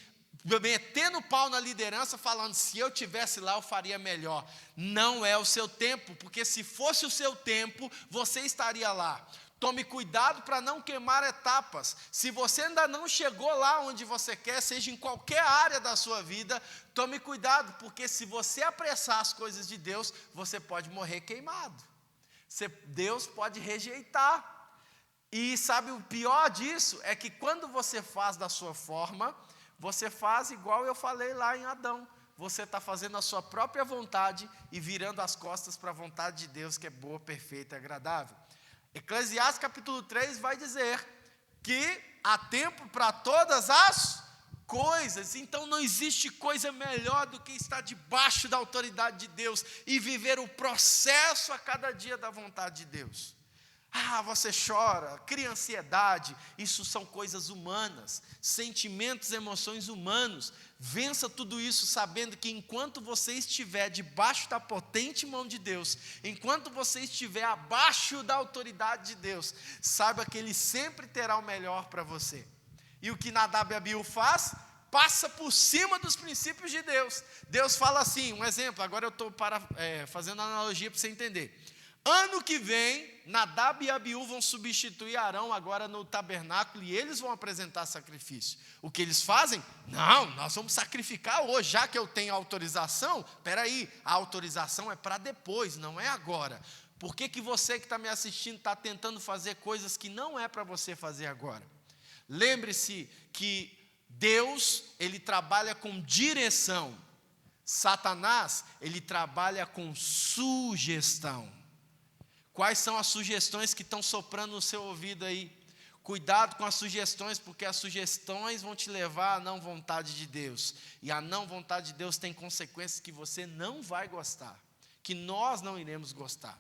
metendo pau na liderança, falando: se eu tivesse lá eu faria melhor. Não é o seu tempo, porque se fosse o seu tempo, você estaria lá. Tome cuidado para não queimar etapas. Se você ainda não chegou lá onde você quer, seja em qualquer área da sua vida, tome cuidado, porque se você apressar as coisas de Deus, você pode morrer queimado. Deus pode rejeitar. E sabe o pior disso? É que quando você faz da sua forma, você faz igual eu falei lá em Adão. Você está fazendo a sua própria vontade e virando as costas para a vontade de Deus, que é boa, perfeita e agradável. Eclesiastes capítulo 3 vai dizer que há tempo para todas as coisas. Então não existe coisa melhor do que estar debaixo da autoridade de Deus e viver o processo a cada dia da vontade de Deus. Você chora, cria ansiedade, isso são coisas humanas, sentimentos, emoções humanos. Vença tudo isso sabendo que enquanto você estiver debaixo da potente mão de Deus, enquanto você estiver abaixo da autoridade de Deus, saiba que Ele sempre terá o melhor para você. E o que Nadab e Abiú faz? Passa por cima dos princípios de Deus. Deus fala assim, um exemplo, agora eu estou fazendo analogia para você entender. Ano que vem, Nadab e Abiú vão substituir Arão agora no tabernáculo e eles vão apresentar sacrifício. O que eles fazem? Não, nós vamos sacrificar hoje, já que eu tenho autorização. Espera aí, a autorização é para depois, não é agora. Por que você que está me assistindo está tentando fazer coisas que não é para você fazer agora? Lembre-se que Deus, Ele trabalha com direção. Satanás, ele trabalha com sugestão. Quais são as sugestões que estão soprando no seu ouvido aí? Cuidado com as sugestões, porque as sugestões vão te levar à não vontade de Deus. E a não vontade de Deus tem consequências que você não vai gostar, que nós não iremos gostar.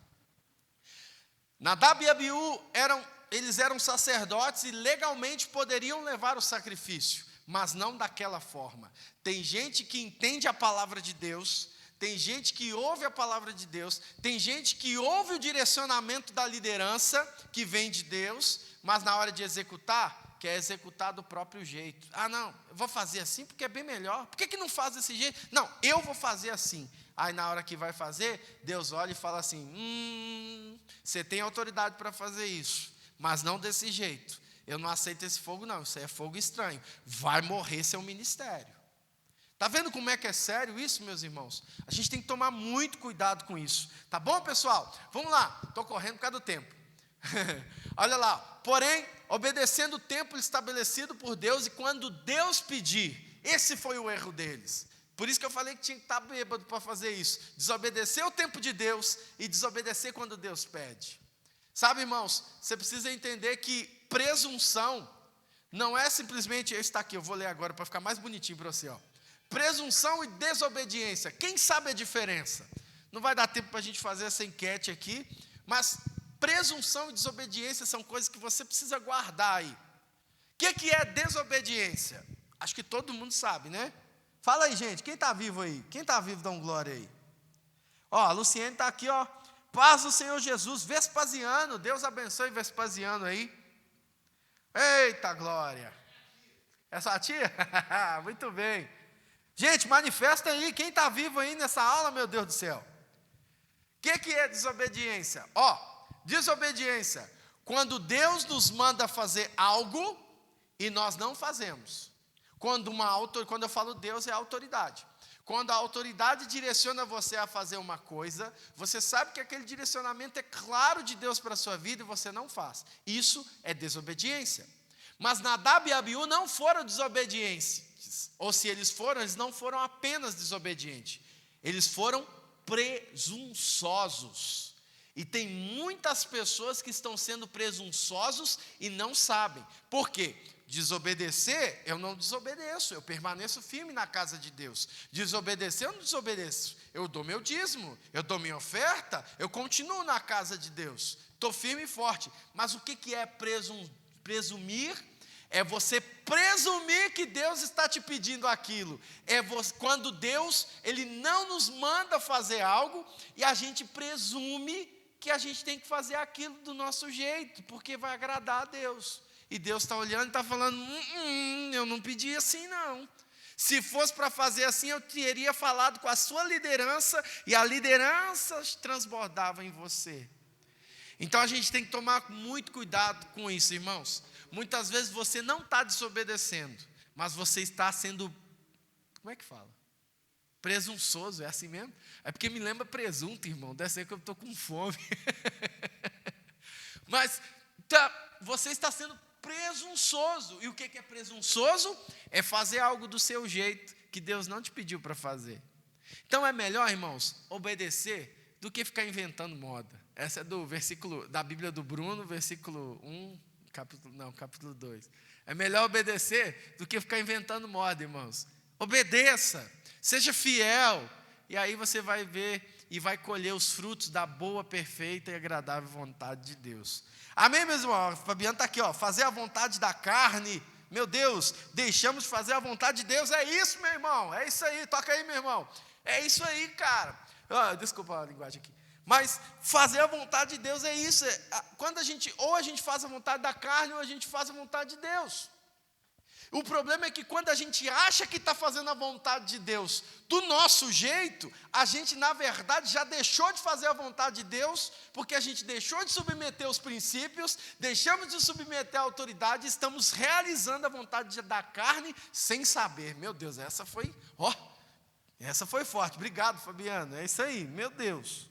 Nadab e Abiú eles eram sacerdotes e legalmente poderiam levar o sacrifício, mas não daquela forma. Tem gente que entende a palavra de Deus, tem gente que ouve a palavra de Deus, tem gente que ouve o direcionamento da liderança que vem de Deus, mas na hora de executar, quer executar do próprio jeito. Não, eu vou fazer assim porque é bem melhor. Por que não faz desse jeito? Não, eu vou fazer assim. Aí na hora que vai fazer, Deus olha e fala assim: você tem autoridade para fazer isso, mas não desse jeito. Eu não aceito esse fogo não, isso aí é fogo estranho. Vai morrer seu ministério. Está vendo como é que é sério isso, meus irmãos? A gente tem que tomar muito cuidado com isso. Tá bom, pessoal? Vamos lá. Estou correndo por causa do tempo. Olha lá. Porém, obedecendo o tempo estabelecido por Deus, e quando Deus pedir, esse foi o erro deles. Por isso que eu falei que tinha que estar bêbado para fazer isso. Desobedecer o tempo de Deus e desobedecer quando Deus pede. Sabe, irmãos, você precisa entender que presunção não é simplesmente... Está aqui, eu vou ler agora para ficar mais bonitinho para você, ó. Presunção e desobediência. Quem sabe a diferença? Não vai dar tempo para a gente fazer essa enquete aqui, mas presunção e desobediência são coisas que você precisa guardar aí. O que é desobediência? Acho que todo mundo sabe, né? Fala aí, gente, quem está vivo aí? Quem está vivo, dá um glória aí. A Luciene está aqui, paz do Senhor Jesus, Vespasiano, Deus abençoe Vespasiano aí. Eita glória. É sua tia? Muito bem. Gente, manifesta aí, quem está vivo aí nessa aula, meu Deus do céu. O que é desobediência? Desobediência, quando Deus nos manda fazer algo e nós não fazemos. Quando eu falo Deus, é autoridade. Quando a autoridade direciona você a fazer uma coisa, você sabe que aquele direcionamento é claro de Deus para a sua vida e você não faz. Isso é desobediência. Mas Nadab e Abiú não foram desobedientes. Ou se eles foram, eles não foram apenas desobedientes. Eles foram presunçosos. E tem muitas pessoas que estão sendo presunçosos e não sabem. Por quê? Desobedecer, eu não desobedeço, eu permaneço firme na casa de Deus. Desobedecer, eu não desobedeço. Eu dou meu dízimo, eu dou minha oferta, eu continuo na casa de Deus. Estou firme e forte. Mas o que é presumir? É você presumir que Deus está te pedindo aquilo. Quando Deus, Ele não nos manda fazer algo e a gente presume que a gente tem que fazer aquilo do nosso jeito, porque vai agradar a Deus. E Deus está olhando e está falando, eu não pedi assim não. Se fosse para fazer assim, eu teria falado com a sua liderança, e a liderança transbordava em você. Então a gente tem que tomar muito cuidado com isso, irmãos. Muitas vezes você não está desobedecendo, mas você está sendo, como é que fala? Presunçoso, é assim mesmo? É porque me lembra presunto, irmão, deve ser que eu estou com fome. Mas você está sendo presunçoso. E o que é presunçoso? É fazer algo do seu jeito, que Deus não te pediu para fazer. Então é melhor, irmãos, obedecer do que ficar inventando moda. Essa é do versículo da Bíblia do Bruno, versículo 1, capítulo 2. É melhor obedecer do que ficar inventando moda, irmãos. Obedeça, seja fiel, e aí você vai ver e vai colher os frutos da boa, perfeita e agradável vontade de Deus. Amém, meus irmãos? Fabiano está aqui, fazer a vontade da carne. Meu Deus, deixamos de fazer a vontade de Deus. É isso, meu irmão, é isso aí, toca aí, meu irmão. É isso aí, cara. Desculpa a linguagem aqui. Mas fazer a vontade de Deus é isso. Quando ou a gente faz a vontade da carne, ou a gente faz a vontade de Deus. O problema é que quando a gente acha que está fazendo a vontade de Deus do nosso jeito, a gente na verdade já deixou de fazer a vontade de Deus, porque a gente deixou de submeter os princípios, deixamos de submeter a autoridade, estamos realizando a vontade da carne sem saber. Meu Deus, essa foi forte. Obrigado, Fabiano. É isso aí, meu Deus.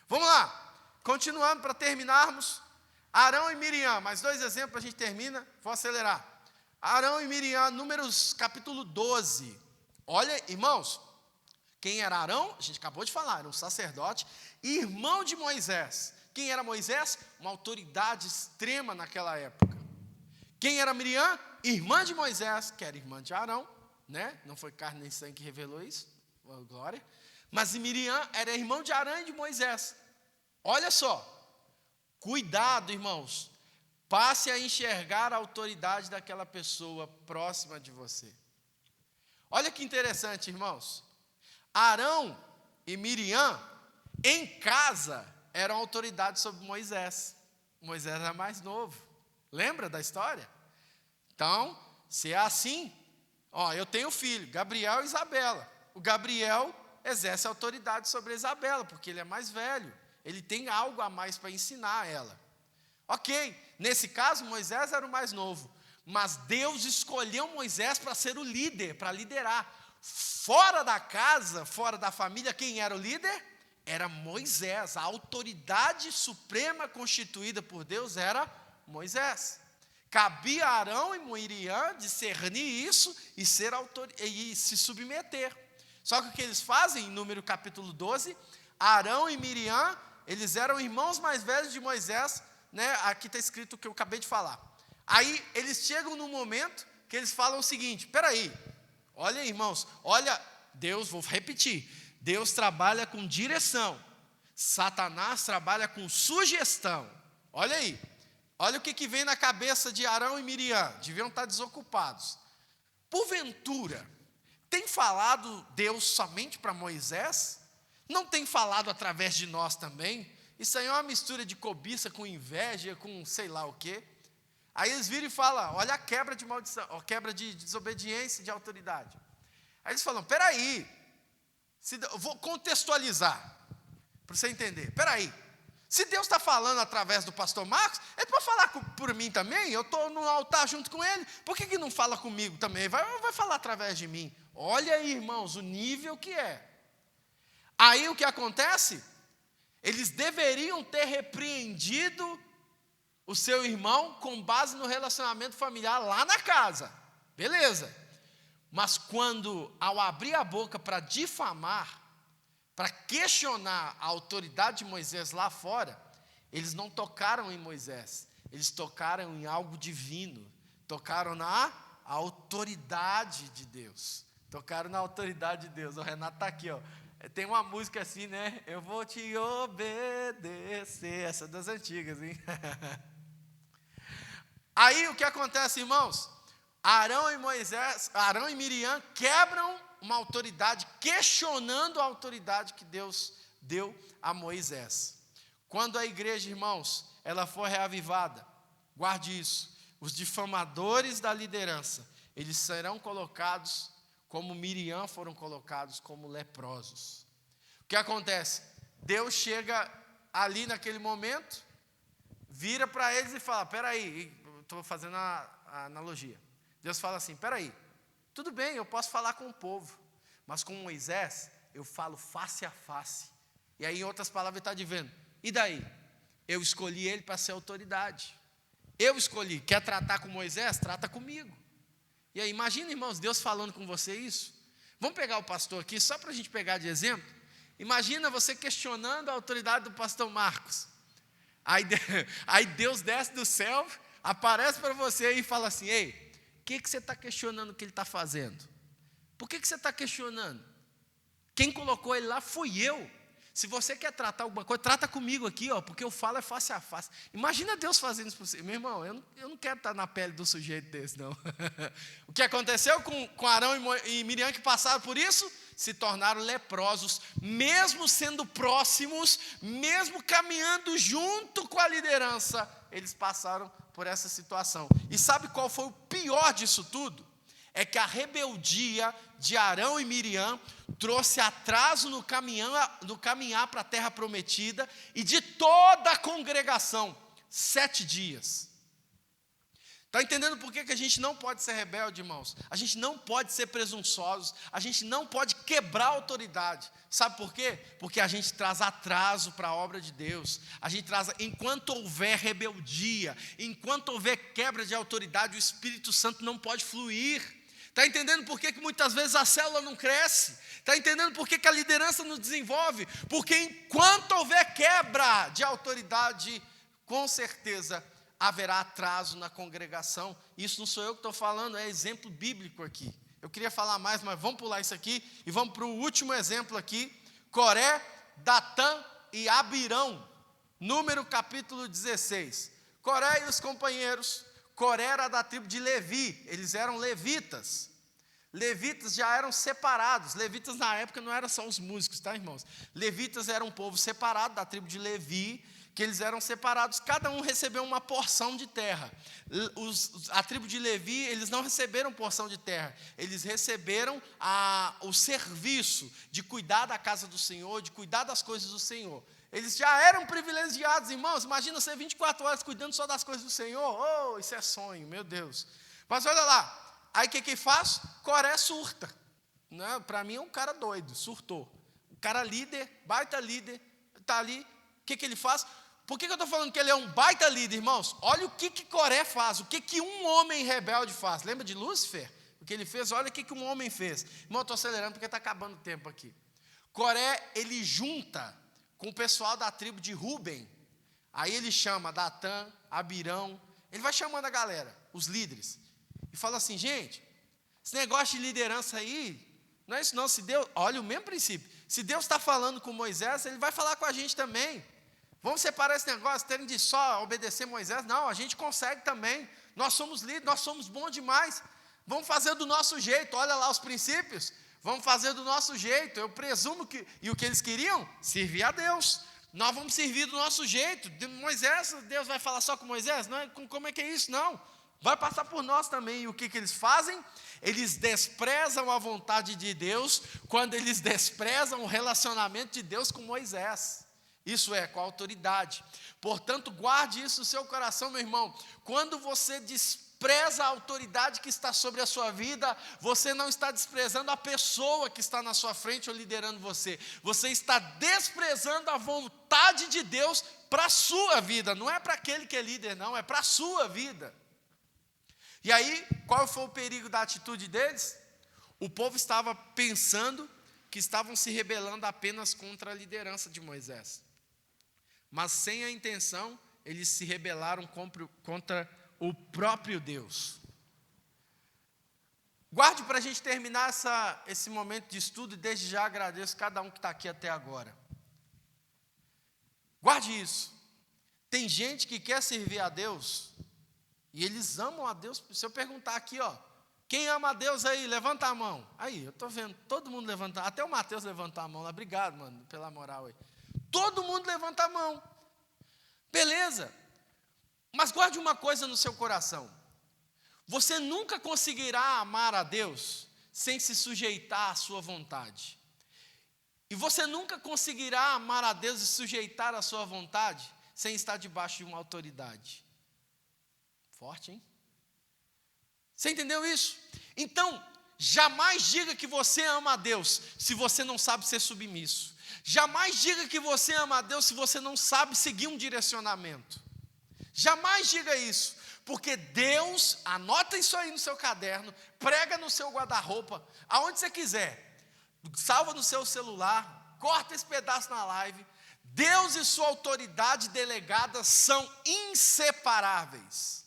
Vamos lá, continuando para terminarmos. Arão e Miriam, mais 2 exemplos, a gente termina, vou acelerar. Arão e Miriam, Números capítulo 12. Olha, irmãos, quem era Arão? A gente acabou de falar, era um sacerdote, irmão de Moisés. Quem era Moisés? Uma autoridade extrema naquela época. Quem era Miriam? Irmã de Moisés, que era irmã de Arão, né? Não foi carne nem sangue que revelou isso, glória. Mas Miriam era irmão de Arão e de Moisés. Olha só, cuidado, irmãos. Passe a enxergar a autoridade daquela pessoa próxima de você. Olha que interessante, irmãos. Arão e Miriam, em casa, eram autoridade sobre Moisés. Moisés era mais novo. Lembra da história? Então, se é assim, eu tenho filho, Gabriel e Isabela. O Gabriel exerce autoridade sobre a Isabela, porque ele é mais velho. Ele tem algo a mais para ensinar a ela. Ok, nesse caso Moisés era o mais novo, mas Deus escolheu Moisés para ser o líder, para liderar. Fora da casa, fora da família, quem era o líder? Era Moisés. A autoridade suprema constituída por Deus era Moisés. Cabia a Arão e Miriam discernir isso e se submeter. Só que o que eles fazem, em Número capítulo 12, Arão e Miriam, eles eram irmãos mais velhos de Moisés, né? Aqui está escrito o que eu acabei de falar. Aí eles chegam num momento que eles falam o seguinte: peraí, olha irmãos, olha, Deus, vou repetir, Deus trabalha com direção, Satanás trabalha com sugestão. Olha aí, olha o que vem na cabeça de Arão e Miriam, deviam estar desocupados. Porventura, tem falado Deus somente para Moisés? Não tem falado através de nós também? Isso aí é uma mistura de cobiça com inveja, com sei lá o quê. Aí eles viram e falam, olha a quebra de maldição, a quebra de desobediência e de autoridade. Aí eles falam, peraí, vou contextualizar, para você entender. Peraí, Se Deus está falando através do pastor Marcos, é para falar por mim também. Eu estou no altar junto com ele. Por que não fala comigo também? Vai falar através de mim. Olha aí, irmãos, o nível que é. Aí o que acontece? Eles deveriam ter repreendido o seu irmão com base no relacionamento familiar lá na casa. Beleza. Mas quando, ao abrir a boca para difamar, para questionar a autoridade de Moisés lá fora, eles não tocaram em Moisés, eles tocaram em algo divino, tocaram na autoridade de Deus, tocaram na autoridade de Deus. O Renato está aqui, ó. Tem uma música assim, né? Eu vou te obedecer, essa é das antigas, hein? Aí o que acontece, irmãos? Arão e Miriam quebram uma autoridade, questionando a autoridade que Deus deu a Moisés. Quando a igreja, irmãos, ela for reavivada, guarde isso, os difamadores da liderança, eles serão colocados como Miriam foram colocados como leprosos. O que acontece? Deus chega ali naquele momento, vira para eles e fala, peraí, estou fazendo a analogia. Deus fala assim, peraí, tudo bem, eu posso falar com o povo, mas com Moisés, eu falo face a face. E aí, em outras palavras, ele está dizendo, e daí? Eu escolhi ele para ser autoridade. Eu escolhi, quer tratar com Moisés? Trata comigo. E aí, imagina, irmãos, Deus falando com você isso. Vamos pegar o pastor aqui, só para a gente pegar de exemplo. Imagina você questionando a autoridade do pastor Marcos. Aí Deus desce do céu, aparece para você e fala assim, ei, o que você está questionando o que ele está fazendo? Por que você está questionando? Quem colocou ele lá fui eu. Se você quer tratar alguma coisa, trata comigo aqui, ó, porque eu falo é face a face. Imagina Deus fazendo isso por você. Meu irmão, eu não quero estar na pele do sujeito desse, não. O que aconteceu com Arão e Miriam que passaram por isso? Se tornaram leprosos, mesmo sendo próximos, mesmo caminhando junto com a liderança, eles passaram por essa situação. E sabe qual foi o pior disso tudo? É que a rebeldia de Arão e Miriam trouxe atraso no caminhar para a terra prometida e de toda a congregação, 7 dias. Está entendendo por que a gente não pode ser rebelde, irmãos? A gente não pode ser presunçosos, a gente não pode quebrar a autoridade. Sabe por quê? Porque a gente traz atraso para a obra de Deus. A gente traz, enquanto houver rebeldia, enquanto houver quebra de autoridade, o Espírito Santo não pode fluir. Está entendendo por que muitas vezes a célula não cresce? Está entendendo por que a liderança não desenvolve? Porque enquanto houver quebra de autoridade, com certeza haverá atraso na congregação. Isso não sou eu que estou falando, é exemplo bíblico aqui. Eu queria falar mais, mas vamos pular isso aqui e vamos para o último exemplo aqui. Coré, Datã e Abirão, Número capítulo 16. Coré e os companheiros. Coré era da tribo de Levi, eles eram levitas. Levitas já eram separados. Levitas na época não eram só os músicos, tá, irmãos? Levitas eram um povo separado da tribo de Levi, que eles eram separados, cada um recebeu uma porção de terra. A tribo de Levi, eles não receberam porção de terra, eles receberam o serviço de cuidar da casa do Senhor, de cuidar das coisas do Senhor. Eles já eram privilegiados, irmãos. Imagina você 24 horas cuidando só das coisas do Senhor. Oh, isso é sonho, meu Deus. Mas olha lá, aí o que faz? Coré surta. Para mim é um cara doido, surtou. O cara líder, baita líder, está ali. O que ele faz? Por que eu estou falando que ele é um baita líder, irmãos? Olha o que Coré faz, o que um homem rebelde faz. Lembra de Lúcifer? O que ele fez? Olha o que um homem fez. Irmão, eu estou acelerando porque está acabando o tempo aqui. Coré, ele junta com o pessoal da tribo de Ruben. Aí ele chama Datã, Abirão, ele vai chamando a galera, os líderes, e fala assim, gente, esse negócio de liderança aí, não é isso não, olha o mesmo princípio, se Deus está falando com Moisés, ele vai falar com a gente também. Vamos separar esse negócio, terem de só obedecer Moisés? Não, a gente consegue também, nós somos líderes, nós somos bons demais, vamos fazer do nosso jeito, olha lá os princípios, vamos fazer do nosso jeito. Eu presumo que, e o que eles queriam? Servir a Deus. Nós vamos servir do nosso jeito. Moisés, Deus vai falar só com Moisés? Não, como é que é isso? Não. Vai passar por nós também. E o que eles fazem? Eles desprezam a vontade de Deus quando eles desprezam o relacionamento de Deus com Moisés. Isso é, com a autoridade. Portanto, guarde isso no seu coração, meu irmão. Quando você despreza a autoridade que está sobre a sua vida, você não está desprezando a pessoa que está na sua frente ou liderando você. Você está desprezando a vontade de Deus para a sua vida. Não é para aquele que é líder, não, é para a sua vida. E aí, qual foi o perigo da atitude deles? O povo estava pensando que estavam se rebelando apenas contra a liderança de Moisés. Mas sem a intenção, eles se rebelaram contra o próprio Deus. Guarde para a gente terminar esse momento de estudo, e desde já agradeço cada um que está aqui até agora. Guarde isso. Tem gente que quer servir a Deus, e eles amam a Deus. Se eu perguntar aqui, quem ama a Deus aí, levanta a mão. Aí, eu estou vendo todo mundo levantando, até o Mateus levantou a mão lá. Obrigado, mano, pela moral aí. Todo mundo levanta a mão. Beleza. Mas guarde uma coisa no seu coração. Você nunca conseguirá amar a Deus sem se sujeitar à sua vontade. E você nunca conseguirá amar a Deus e sujeitar à sua vontade sem estar debaixo de uma autoridade. Forte, hein? Você entendeu isso? Então, jamais diga que você ama a Deus se você não sabe ser submisso. Jamais diga que você ama a Deus se você não sabe seguir um direcionamento. Jamais diga isso, porque Deus, anota isso aí no seu caderno, prega no seu guarda-roupa, aonde você quiser, salva no seu celular, corta esse pedaço na live. Deus e sua autoridade delegada são inseparáveis.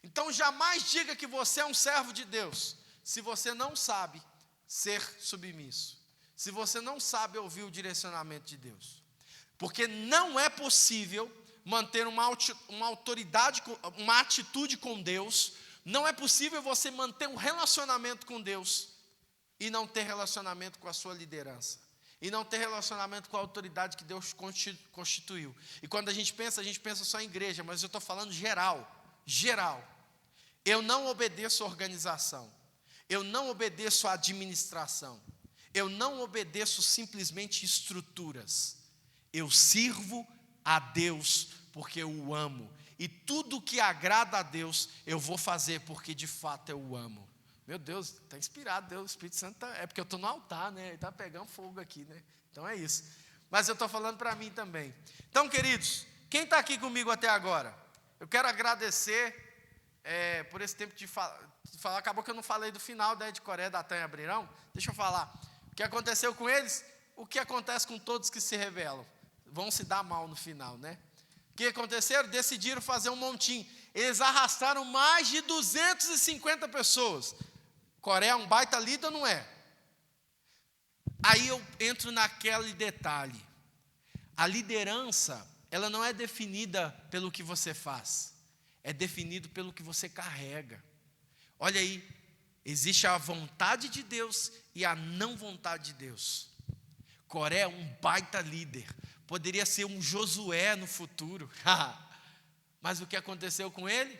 Então jamais diga que você é um servo de Deus, se você não sabe ser submisso, se você não sabe ouvir o direcionamento de Deus. Porque não é possível manter uma autoridade, uma atitude com Deus, não é possível você manter um relacionamento com Deus e não ter relacionamento com a sua liderança, e não ter relacionamento com a autoridade que Deus constituiu. E quando a gente pensa só em igreja, mas eu estou falando geral. Eu não obedeço a organização, eu não obedeço a administração, eu não obedeço simplesmente estruturas, eu sirvo a Deus porque eu o amo, e tudo que agrada a Deus eu vou fazer porque de fato eu o amo. Meu Deus, está inspirado, Deus, o Espírito Santo é porque eu estou no altar, né? Ele está pegando fogo aqui, né? Então é isso, mas eu estou falando para mim também. Então, queridos, quem está aqui comigo até agora, eu quero agradecer por esse tempo de falar. Acabou que eu não falei do final da de Coré, Datã e Abrirão. Deixa eu falar, o que aconteceu com eles, o que acontece com todos que se rebelam, vão se dar mal no final, né? O que aconteceram? Decidiram fazer um montim, eles arrastaram mais de 250 pessoas, Coré é um baita líder ou não é? Aí eu entro naquele detalhe, a liderança, ela não é definida pelo que você faz, é definido pelo que você carrega. Olha aí, existe a vontade de Deus e a não vontade de Deus. Coré é um baita líder, poderia ser um Josué no futuro, mas o que aconteceu com ele?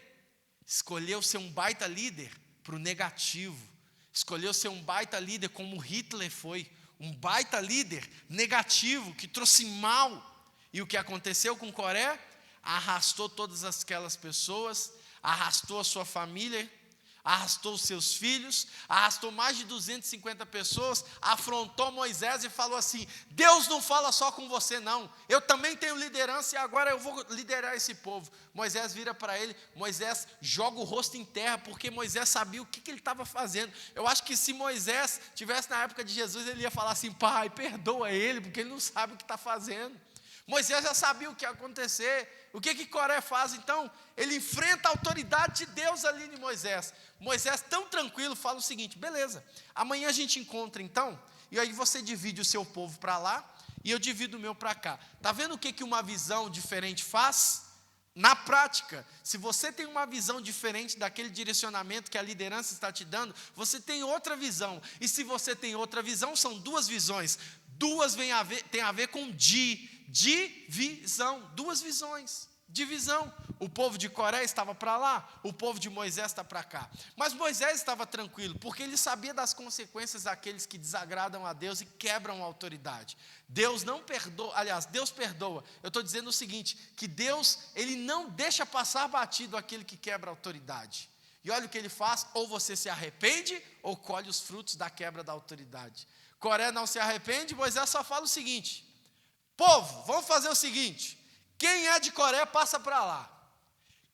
Escolheu ser um baita líder para o negativo, escolheu ser um baita líder como Hitler foi, um baita líder negativo, que trouxe mal. E o que aconteceu com Coré? Arrastou todas aquelas pessoas, arrastou a sua família, arrastou os seus filhos, arrastou mais de 250 pessoas, afrontou Moisés e falou assim: Deus não fala só com você não, eu também tenho liderança e agora eu vou liderar esse povo. Moisés vira para ele, Moisés joga o rosto em terra, porque Moisés sabia o que ele estava fazendo. Eu acho que se Moisés tivesse na época de Jesus, ele ia falar assim: pai, perdoa ele, porque ele não sabe o que está fazendo. Moisés já sabia o que ia acontecer. O que Coré faz então? Ele enfrenta a autoridade de Deus ali em Moisés. Moisés, tão tranquilo, fala o seguinte: beleza, amanhã a gente encontra então, e aí você divide o seu povo para lá, e eu divido o meu para cá. Está vendo o que uma visão diferente faz? Na prática, se você tem uma visão diferente daquele direcionamento que a liderança está te dando, você tem outra visão. E se você tem outra visão, são duas visões. Duas tem a ver com divisão, duas visões, divisão. O povo de Coré estava para lá, o povo de Moisés está para cá. Mas Moisés estava tranquilo, porque ele sabia das consequências daqueles que desagradam a Deus e quebram a autoridade. Deus não perdoa, aliás, Deus perdoa. Eu estou dizendo o seguinte, que Deus, Ele não deixa passar batido aquele que quebra a autoridade. E olha o que Ele faz, ou você se arrepende, ou colhe os frutos da quebra da autoridade. Coré não se arrepende, Moisés só fala o seguinte: povo, vamos fazer o seguinte, quem é de Coré passa para lá.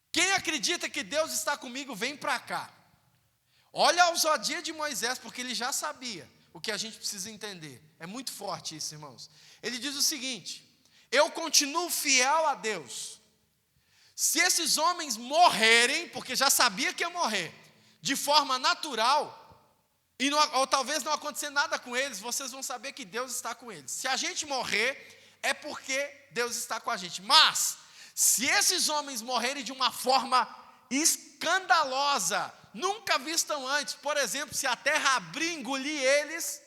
Quem acredita que Deus está comigo, vem para cá. Olha a ousadia de Moisés, porque ele já sabia o que a gente precisa entender. É muito forte isso, irmãos. Ele diz o seguinte: eu continuo fiel a Deus. Se esses homens morrerem, porque já sabia que ia morrer, de forma natural, ou talvez não acontecer nada com eles, vocês vão saber que Deus está com eles. Se a gente morrer, é porque Deus está com a gente. Mas, se esses homens morrerem de uma forma escandalosa, nunca vistam antes, por exemplo, se a terra abrir e engolir eles,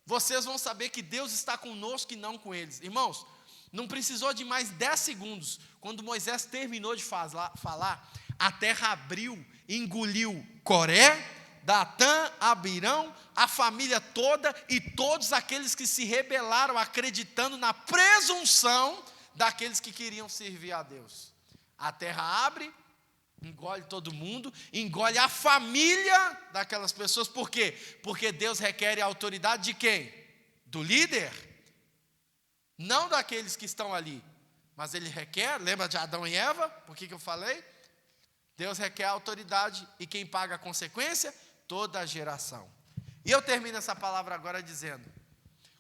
vocês vão saber que Deus está conosco e não com eles. Irmãos, não precisou de mais 10 segundos, quando Moisés terminou de falar, a terra abriu, engoliu Coré, Datã, Abirão, a família toda e todos aqueles que se rebelaram acreditando na presunção daqueles que queriam servir a Deus. A terra abre, engole todo mundo, engole a família daquelas pessoas. Por quê? Porque Deus requer a autoridade de quem? Do líder. Não daqueles que estão ali, mas Ele requer, lembra de Adão e Eva? Por que eu falei? Deus requer a autoridade e quem paga a consequência? Toda a geração. E eu termino essa palavra agora dizendo: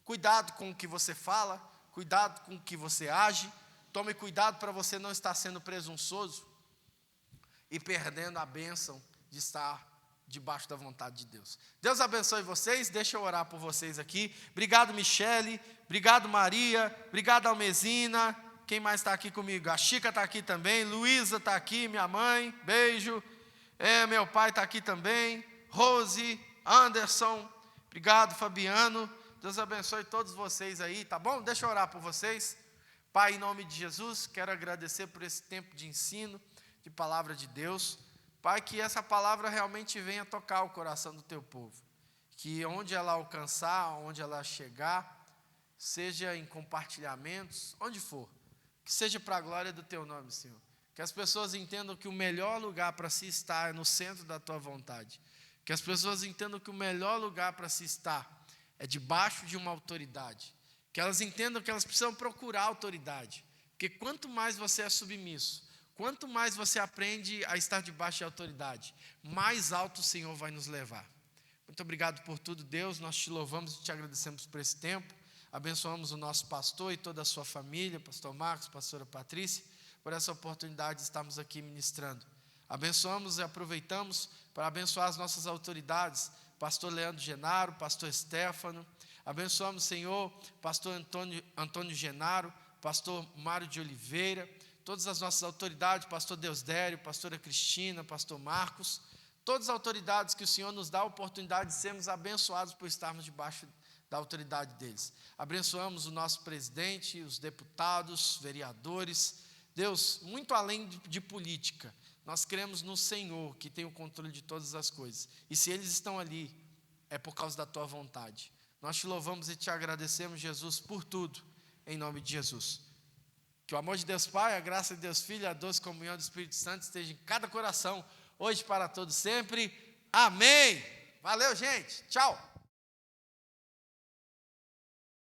cuidado com o que você fala, cuidado com o que você age, tome cuidado para você não estar sendo presunçoso e perdendo a bênção de estar debaixo da vontade de Deus. Deus abençoe vocês, deixa eu orar por vocês aqui. Obrigado, Michele, obrigado, Maria, obrigado, Almezina. Quem mais está aqui comigo? A Chica está aqui também, Luísa está aqui, minha mãe, beijo. Meu pai está aqui também, Rose, Anderson, obrigado, Fabiano. Deus abençoe todos vocês aí, tá bom? Deixa eu orar por vocês. Pai, em nome de Jesus, quero agradecer por esse tempo de ensino, de palavra de Deus. Pai, que essa palavra realmente venha tocar o coração do teu povo. Que onde ela alcançar, onde ela chegar, seja em compartilhamentos, onde for, que seja para a glória do teu nome, Senhor. Que as pessoas entendam que o melhor lugar para se estar é no centro da tua vontade. Que as pessoas entendam que o melhor lugar para se estar é debaixo de uma autoridade. Que elas entendam que elas precisam procurar autoridade. Porque quanto mais você é submisso, quanto mais você aprende a estar debaixo de autoridade, mais alto o Senhor vai nos levar. Muito obrigado por tudo, Deus. Nós te louvamos e te agradecemos por esse tempo. Abençoamos o nosso pastor e toda a sua família, pastor Marcos, pastora Patrícia, por essa oportunidade de estarmos aqui ministrando. Abençoamos e aproveitamos para abençoar as nossas autoridades, pastor Leandro Genaro, pastor Estéfano. Abençoamos, Senhor, pastor Antônio Genaro, pastor Mário de Oliveira, todas as nossas autoridades, pastor Deusdério, pastora Cristina, pastor Marcos, todas as autoridades que o Senhor nos dá a oportunidade de sermos abençoados por estarmos debaixo da autoridade deles. Abençoamos o nosso presidente, os deputados, vereadores. Deus, muito além de política, nós cremos no Senhor, que tem o controle de todas as coisas. E se eles estão ali, é por causa da tua vontade. Nós te louvamos e te agradecemos, Jesus, por tudo, em nome de Jesus. Que o amor de Deus Pai, a graça de Deus Filho, a doce comunhão do Espírito Santo esteja em cada coração, hoje para todos sempre. Amém. Valeu, gente. Tchau.